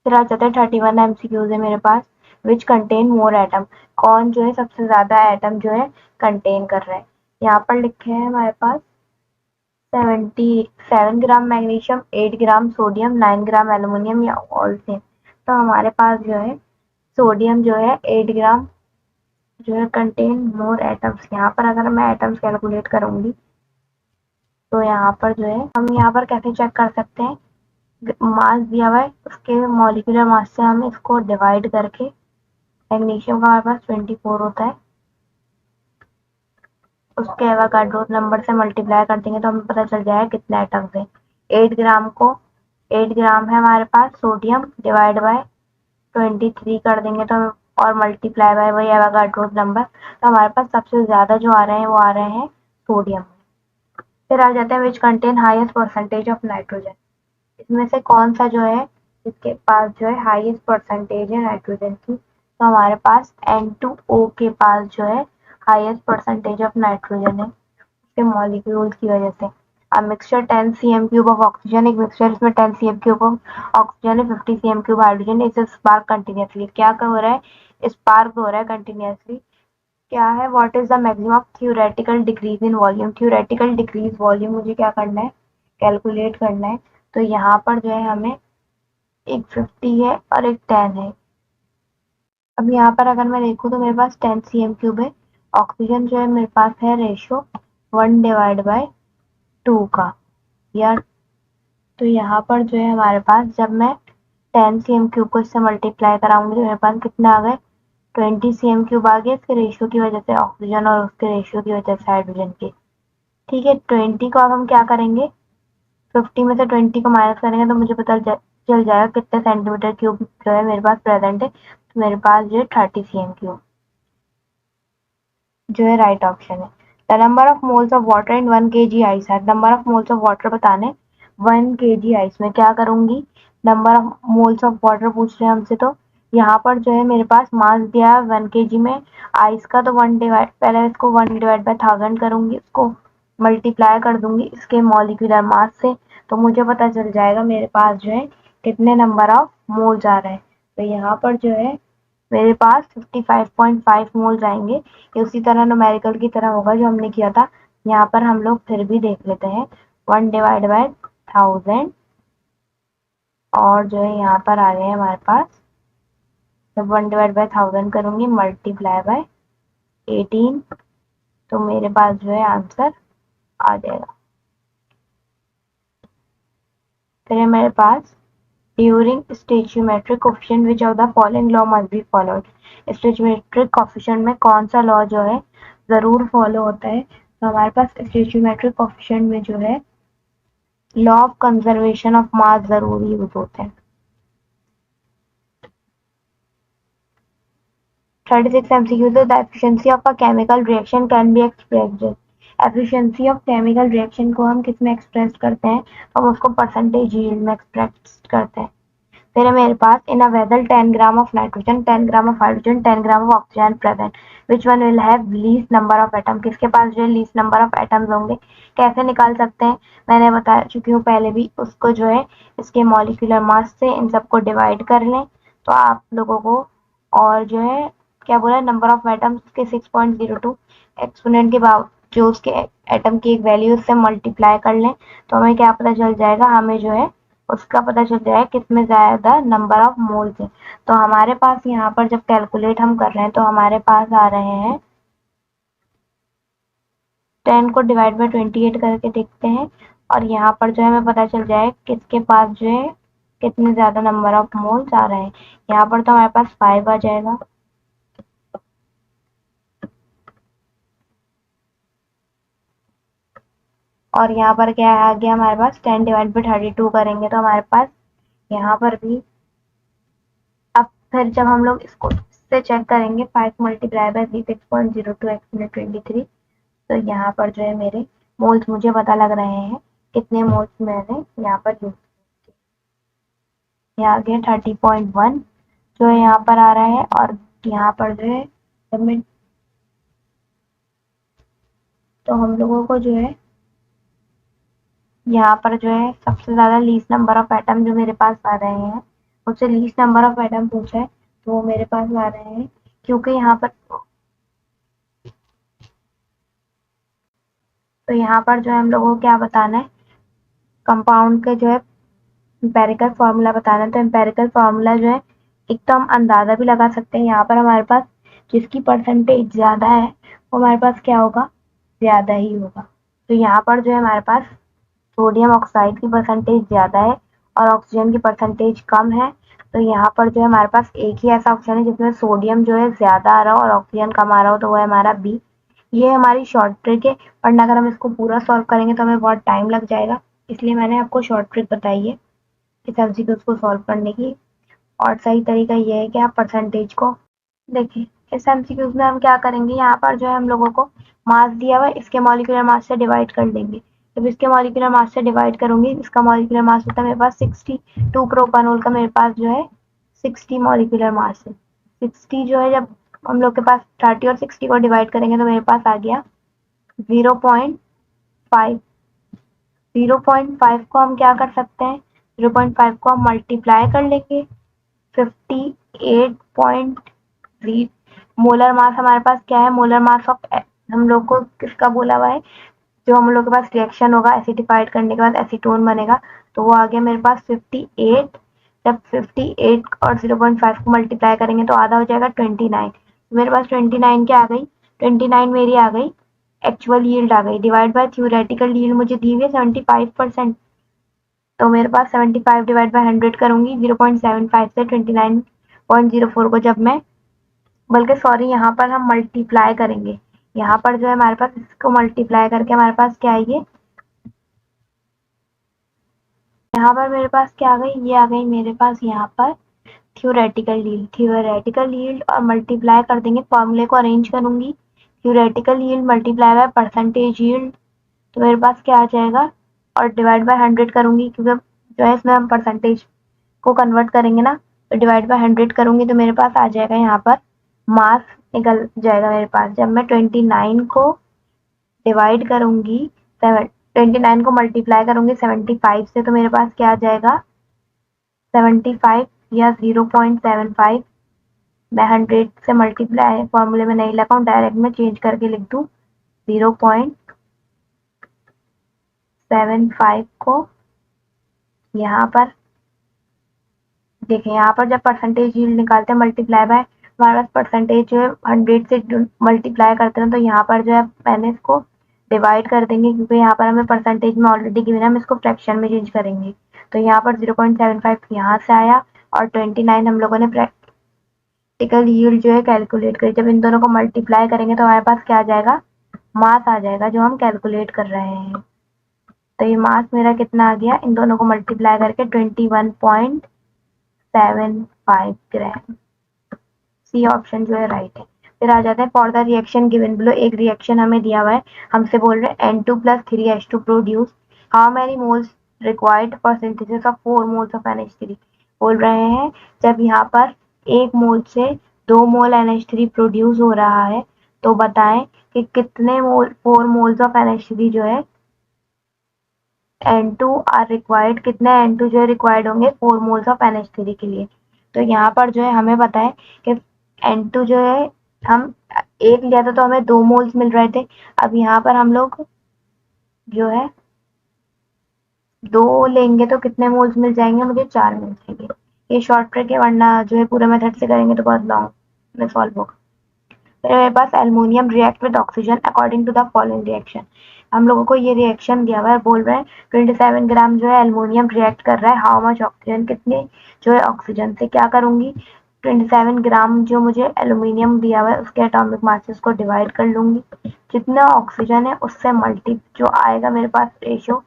फिर आ जाता है 31 MCQs है मेरे पास, विच कंटेन मोर एटम, कौन जो है सबसे ज्यादा एटम जो है कंटेन कर रहा है। यहाँ पर लिखे हैं हमारे पास 77 gram magnesium, 8 gram sodium, 9 gram aluminium या ऑल सेम। तो हमारे पास जो है सोडियम जो है 8 ग्राम जो है कंटेन मोर एटम्स। यहाँ पर अगर मैं एटम्स कैलकुलेट करूंगी तो यहाँ पर जो है हम यहाँ पर कैसे चेक कर सकते हैं, मास दिया हुआ है उसके मॉलिक्यूलर मास से हम इसको डिवाइड करके, मैग्नीशियम का हमारे पास 24 होता है, उसके एवोगाड्रो नंबर से मल्टीप्लाई कर देंगे तो हमें पता चल जाएगा कितने एटम्स हैं। 8 ग्राम को 8 ग्राम है हमारे पास सोडियम, डिवाइड बाय 23 कर देंगे तो और मल्टीप्लाई बाय वही एवोगाड्रो नंबर, तो हमारे पास सबसे ज्यादा जो आ रहे हैं वो आ रहे हैं सोडियम। फिर आ जाते हैं which contain highest percentage of nitrogen, इसमें से कौन सा जो है इसके पास जो है हाईएस्ट परसेंटेज है नाइट्रोजन की, तो हमारे पास N2O के पास जो है हाईएस्ट परसेंटेज ऑफ नाइट्रोजन है। इसके मॉलिक्यूल्स की वजह से। अब मिक्सचर 10 cm³ ऑफ ऑक्सीजन, एक मिक्सचर इसमें 10 cm³ ऑफ ऑक्सीजन है, 50 cm³ हाइड्रोजन, इसे स्पार्क कंटिन्यूसली। क्या हो रहा है? स्पार्क हो रहा है कंटिन्यूसली। क्या है? What is the maximum of theoretical decrease in volume? Theoretical decrease volume मुझे क्या करना है? कैलकुलेट करना है। तो यहाँ पर जो है हमें एक 50 है और एक 10 है। अब यहाँ पर अगर मैं देखूँ तो मेरे पास 10 cm³ है। ऑक्सीजन जो है मेरे पास है रेशियो 1/2 का, या तो यहाँ पर जो है हमारे पास, जब मैं 10 cm³ को इससे मल्टीप्लाई कराऊंगी तो मेरे पास कितना आ गए? 20 cm³ आ गया, इसके रेशियो की वजह से ऑक्सीजन और उसके रेशियो की वजह से हाइड्रोजन के। ठीक है, 20 को अब हम क्या करेंगे? 50 में से 20 को माइनस करेंगे तो मुझे पता चल जाएगा कितने सेंटीमीटर क्यूब जो है मेरे पास प्रेजेंट है। तो मेरे पास जो है 30 cm³ जो है राइट ऑप्शन है। The number of moles of water in 1 kg ice है। Number of moles of water बताने 1 kg आइस में क्या करूंगी? Number of moles of water पूछ रहे हैं हमसे, तो यहाँ पर जो है मेरे पास मास दिया है 1 kg में आइस का, तो पहले इसको 1/1000 करूंगी, इसको मल्टीप्लाई कर दूंगी इसके मॉलिक्यूलर मास से, तो मुझे पता चल जाएगा मेरे पास जो है कितने नंबर ऑफ मोल्स आ रहे हैं। तो यहाँ पर जो है मेरे पास 55.5 मोल्स आएंगे। ये उसी तरह न्यूमेरिकल की तरह होगा जो हमने किया था। यहाँ पर हम लोग फिर भी देख लेते हैं 1/1000, और जो है यहाँ पर आ गए हैं हमारे पास, जब 1/1000 करूंगी मल्टीप्लाई बाय 18, तो मेरे पास जो है आंसर आ जाएगा। फिर है मेरे पास during stoichiometric coefficient which of the following law must be followed? Stoichiometric coefficient में कौन सा लॉ जो है जरूर फॉलो होता है? तो हमारे पास स्टोइचियोमेट्रिक कोएफिशिएंट में जो है law of conservation of mass जरूर यूज होते हैं। 36 MCQ, the efficiency of a chemical reaction can be expressed। Efficiency of chemical reaction को हम किस में एक्सप्रेस करते हैं? हम उसको परसेंटेज यील्ड में एक्सप्रेस करते हैं। फिर है मेरे पास in a vessel 10 gram of nitrogen, 10 gram of hydrogen, 10 gram of oxygen present, which one will have least number of atom? किसके पास जो है लीस्ट नंबर ऑफ एटम्स होंगे? कैसे निकाल सकते हैं? मैंने बता चुकी हूँ पहले भी, उसको जो है इसके मॉलिक्यूलर मास से इन सबको डिवाइड कर लें तो आप लोगों को, और जो है क्या बोला, नंबर ऑफ एटम्स के 6.02 एक्सपोनेंट के बाद जो उसके एटम की एक वैल्यू उससे मल्टीप्लाई कर लें तो हमें क्या पता चल जाएगा? हमें जो है उसका पता चल जाएगा कितने ज्यादा नंबर ऑफ मोल्स है। तो हमारे पास यहाँ पर जब कैलकुलेट हम कर रहे हैं तो हमारे पास आ रहे हैं, 10 को डिवाइड बाय 28 करके देखते हैं, और यहाँ पर जो है हमें पता चल जाए किसके पास जो है कितने ज्यादा नंबर ऑफ मोल्स आ रहे हैं। यहाँ पर तो हमारे पास 5 आ जाएगा, और यहाँ पर क्या आ गया हमारे पास? 10 डिवाइड बाय 32 करेंगे तो हमारे पास यहाँ पर भी, अब फिर जब हम लोग इसको इससे चेक करेंगे 5 मल्टीप्लाई बाय 6.02 एक्सपोनेंट 23, तो यहाँ पर जो है मेरे मोल्स मुझे पता लग रहे हैं कितने मोल्स मैंने यहाँ पर यूज किए। यहाँ आ गया 30.1 जो है यहाँ पर आ रहा है, और यहाँ पर जो है जब मैं, तो हम लोगों को जो है यहाँ पर जो है सबसे ज्यादा लीस्ट नंबर ऑफ एटम जो मेरे पास आ रहे हैं, मुझसे लीस्ट नंबर ऑफ एटम पूछा है तो वो मेरे पास आ रहे हैं, क्योंकि यहाँ पर, तो यहाँ पर जो है हम लोगों को क्या बताना है? कंपाउंड के जो है एम्पेरिकल फार्मूला बताना है। तो एम्पेरिकल फार्मूला जो है एक तो हम अंदाजा भी लगा सकते हैं, यहाँ पर हमारे पास जिसकी परसेंटेज ज्यादा है वो हमारे पास क्या होगा? ज्यादा ही होगा। तो यहाँ पर जो है हमारे पास सोडियम ऑक्साइड की परसेंटेज ज्यादा है और ऑक्सीजन की परसेंटेज कम है, तो यहाँ पर जो है हमारे पास एक ही ऐसा ऑप्शन है जिसमें सोडियम जो है ज्यादा आ रहा हो और ऑक्सीजन कम आ रहा हो, तो वो है हमारा बी। ये हमारी शॉर्ट ट्रिक है, वरना अगर हम इसको पूरा सॉल्व करेंगे तो हमें बहुत टाइम लग जाएगा, इसलिए मैंने आपको शॉर्ट ट्रिक बताई है इस एमसीक्यूज को सॉल्व करने की। और सही तरीका ये है कि आप परसेंटेज को देखिए। इस एमसीक्यूज में हम क्या करेंगे? यहाँ पर जो है हम लोगों को मास दिया हुआ है, इसके मॉलिक्यूलर मास से डिवाइड कर देंगे। जब इसके मॉलिक्यूलर मास से डिवाइड करूंगी, इसका मॉलिक्यूलर मास होता है मेरे पास 62, प्रोपानोल का मेरे पास जो है 60 मॉलिक्यूलर मास है। 60 जो है, जब हम लोग के पास 30 और 60 को डिवाइड करेंगे तो मेरे पास आ गया 0.0 5 0.5 को हम क्या कर सकते हैं, 0.5 को हम मल्टीप्लाई कर लेंगे 58.3 मोलर मास हमारे पास क्या है, मोलर मास ऑफ हम लोग को किसका बोला हुआ है, जो हम लोग के पास रिएक्शन होगा एसिडिफाइड करने के बाद एसीटोन बनेगा, तो वो आ गया मेरे पास 58। जब 58 और 0.5 को मल्टीप्लाई करेंगे तो आधा हो जाएगा 29। मेरे पास 29 क्या आ गई, 29 मेरी आ गई एक्चुअल यील्ड आ गई, डिवाइड बाय थ्योरेटिकल यील्ड मुझे दी हुई है 75%, तो मेरे पास 75 डिवाइड बाय 100 करूंगी 0.75 से 29.04 को जब मैं, बल्कि सॉरी यहाँ पर हम मल्टीप्लाई करेंगे, यहाँ पर जो है हमारे पास इसको मल्टीप्लाई करके हमारे पास क्या आएगी, यहाँ पर मेरे पास क्या आ गई, ये आ गई मेरे पास यहाँ पर थ्योरेटिकल यील्ड और मल्टीप्लाई कर देंगे, फॉर्मूले को अरेंज करूंगी, theoretical yield multiply by percentage yield, तो मेरे पास क्या आ जाएगा, और डिवाइड बाय 100 करूंगी क्योंकि जो है इसमें हम परसेंटेज को कन्वर्ट करेंगे ना, तो डिवाइड बाय 100 करूंगी तो मेरे पास आ जाएगा यहाँ पर मास निकल जाएगा मेरे पास, जब मैं 29 को डिवाइड करूंगी 29 को मल्टीप्लाई करूंगी 75 से, तो मेरे पास क्या आ जाएगा 75 या 0.75, मैं 100 से मल्टीप्लाई फॉर्मूले में नहीं लगाऊं, डायरेक्ट में चेंज करके लिख दूं 0.75 को, यहाँ पर देखें, यहाँ पर जब परसेंटेज यील्ड निकालते हैं मल्टीप्लाई बाय, हमारे पास परसेंटेज जो है 100 से मल्टीप्लाई करते हैं, तो यहाँ पर जो है मैंने इसको डिवाइड कर देंगे क्योंकि यहाँ पर हमें परसेंटेज में ऑलरेडी गिवन है, हम इसको फ्रैक्शन में चेंज करेंगे, तो यहाँ पर 0.75 यहाँ से आया और 29 हम लोगों ने प्रैक्टिकल यील्ड जो है कैलकुलेट करी, जब इन दोनों को मल्टीप्लाई करेंगे तो हमारे पास क्या आ जाएगा, मास आ जाएगा जो हम कैलकुलेट कर रहे हैं, तो ये मास मेरा कितना आ गया, इन दोनों को मल्टीप्लाई करके 21.75 ग्राम, सी ऑप्शन जो है राइट है। फिर आ जाते हैं for the reaction given below, एक रिएक्शन हमें दिया हुआ है, हमसे बोल रहे हैं N2+3H2 produce how many moles required for synthesis of 4 moles of NH3, बोल रहे हैं जब यहाँ पर 1 मोल से 2 मोल NH3 प्रोड्यूस हो रहा है तो बताएं कि कितने मोल 4 मोल्स ऑफ NH3 जो है N2 आर रिक्वायर्ड, कितने N2 जो है रिक्वायर्ड होंगे 4 मोल्स ऑफ NH3 के लिए, तो यहाँ पर जो है हमें पता है कि N2 जो है हम एक लिया था तो हमें 2 मोल्स मिल रहे थे, अब यहाँ पर हम लोग जो है 2 लेंगे तो कितने मोल्स मिल जाएंगे, मुझे 4 मिल जाएंगे, ये शॉर्ट ट्रिक है, वरना जो है पूरे मेथड से करेंगे तो बहुत लॉन्ग में सॉल्व होगा। फिर मेरे पास aluminium react with oxygen according to the following reaction, हम लोगों को ये रिएक्शन दिया हुआ है, बोल रहे हैं 27 ग्राम जो है एल्युमिनियम रिएक्ट कर रहा है, हाउ मच ऑक्सीजन, कितने जो है ऑक्सीजन से, क्या करूंगी 27 ग्राम जो मुझे एल्युमिनियम दिया हुआ है उसके एटॉमिक मासेस को डिवाइड कर लूंगी, जितना ऑक्सीजन है उससे मल्टी जो आएगा मेरे पास रेशियो,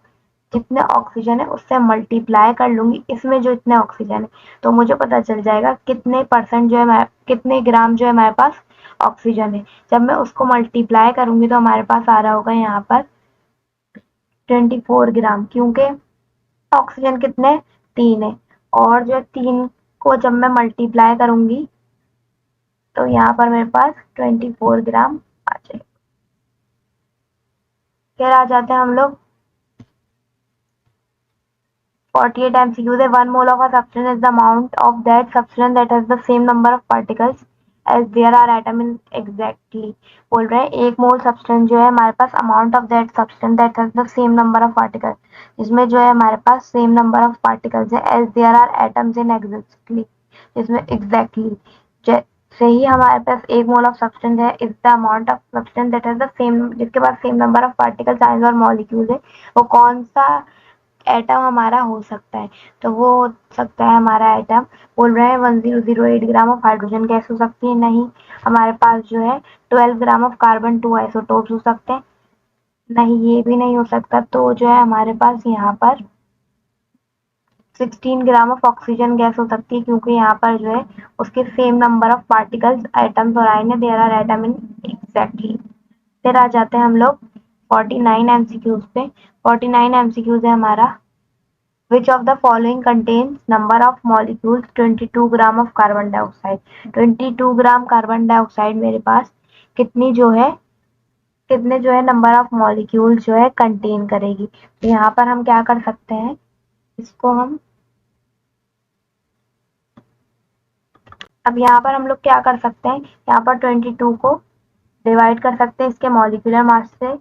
जितने ऑक्सीजन है उससे मल्टीप्लाई कर लूंगी इसमें जो इतने ऑक्सीजन है, तो मुझे पता चल जाएगा कितने परसेंट जो है कितने ग्राम जो है हमारे पास ऑक्सीजन है, जब मैं उसको मल्टीप्लाई करूंगी तो हमारे पास आ रहा होगा यहाँ पर 24 ग्राम, क्योंकि ऑक्सीजन कितने 3 है, और जो 3 को जब मैं मल्टीप्लाई करूंगी तो यहाँ पर मेरे पास 24 ग्राम आ जाएगा। फिर आ जाते हैं हम लोग 48 MCQ है, 1 mole of a substance is the amount of that substance that has the same number of particles as there are atom in exactly, बोल रहे हैं 1 मोल सब्सटेंस जो है हमारे पास amount of that substance that has the same number of particles, जिसमें जो है हमारे पास सेम नंबर ऑफ पार्टिकल्स है as there are atoms in exactly, जिसमें एग्जैक्टली जैसे ही हमारे पास 1 मोल ऑफ सब्सटेंस है is the amount of substance that has the same, जिसके पास same number of particles ions और मॉलिक्यूल्स है, वो कौन सा एटम हमारा हो सकता है, तो वो हो सकता है हमारा एटम, बोल रहे हैं 1008 ग्राम ऑफ हाइड्रोजन गैस हो सकती है, नहीं हमारे पास जो है 12 ग्राम ऑफ कार्बन 2 आइसोटोप्स हो सकते हैं, नहीं ये भी नहीं हो सकता, तो जो है हमारे पास यहाँ पर 16 ग्राम ऑफ ऑक्सीजन गैस हो सकती है, क्योंकि यहाँ पर जो है उसके same number of particles atoms और आयन है, there are atom in exactly. फिर आ जाते हैं हम लोग 49 MCQs पे, 49 MCQs है हमारा, which of the following contains number of molecules 22 gram of carbon dioxide, 22 gram carbon dioxide मेरे पास कितनी जो है कितने जो है नंबर ऑफ मॉलिक्यूल जो है कंटेन करेगी। तो यहाँ पर हम क्या कर सकते हैं, इसको हम अब यहाँ पर हम लोग क्या कर सकते हैं, यहाँ पर 22 को डिवाइड कर सकते हैं इसके मॉलिक्यूलर मास से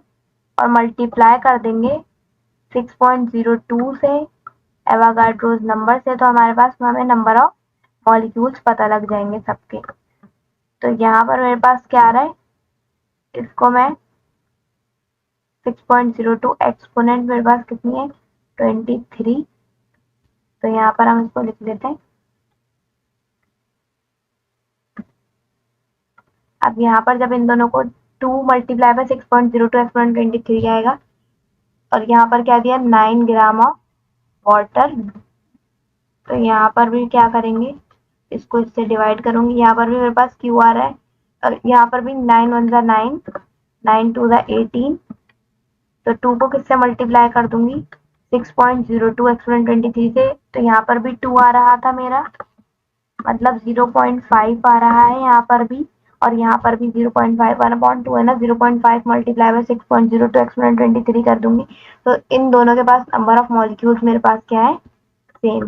और मल्टीप्लाई कर देंगे 6.02 से एवोगाड्रोस नंबर से, तो हमारे पास हमें नंबर ऑफ मॉलिक्यूल्स पता लग जाएंगे सबके। तो यहाँ पर मेरे पास क्या आ रहा है, इसको मैं 6.02 एक्सपोनेंट मेरे पास कितनी है 23, तो यहाँ पर हम इसको लिख लेते हैं। अब यहाँ पर जब इन दोनों को 2 मल्टीप्लाई बाय 6.02 एक्सपोनेंट 23 आएगा और यहाँ पर क्या दिया 9 ग्राम ऑफ वाटर, तो यहाँ पर भी क्या करेंगे, इसको इससे डिवाइड करूंगी, यहाँ पर भी मेरे पास क्यू आ रहा है और यहाँ पर भी 9 1 9, 9 2 18, तो 2 को किससे मल्टीप्लाई कर दूंगी 6.02 एक्सपोनेंट 23 से, तो यहाँ पर भी 2 आ रहा था मेरा, मतलब 0.5 आ रहा है यहाँ पर भी और यहाँ पर भी 0.5 1/2 है ना, 0.5 मल्टीप्लाई बाय 6.02 एक्सपोनेंट 23 कर दूंगी। तो इन दोनों के पास नंबर ऑफ मॉलिक्यूल्स मेरे पास क्या है सेम।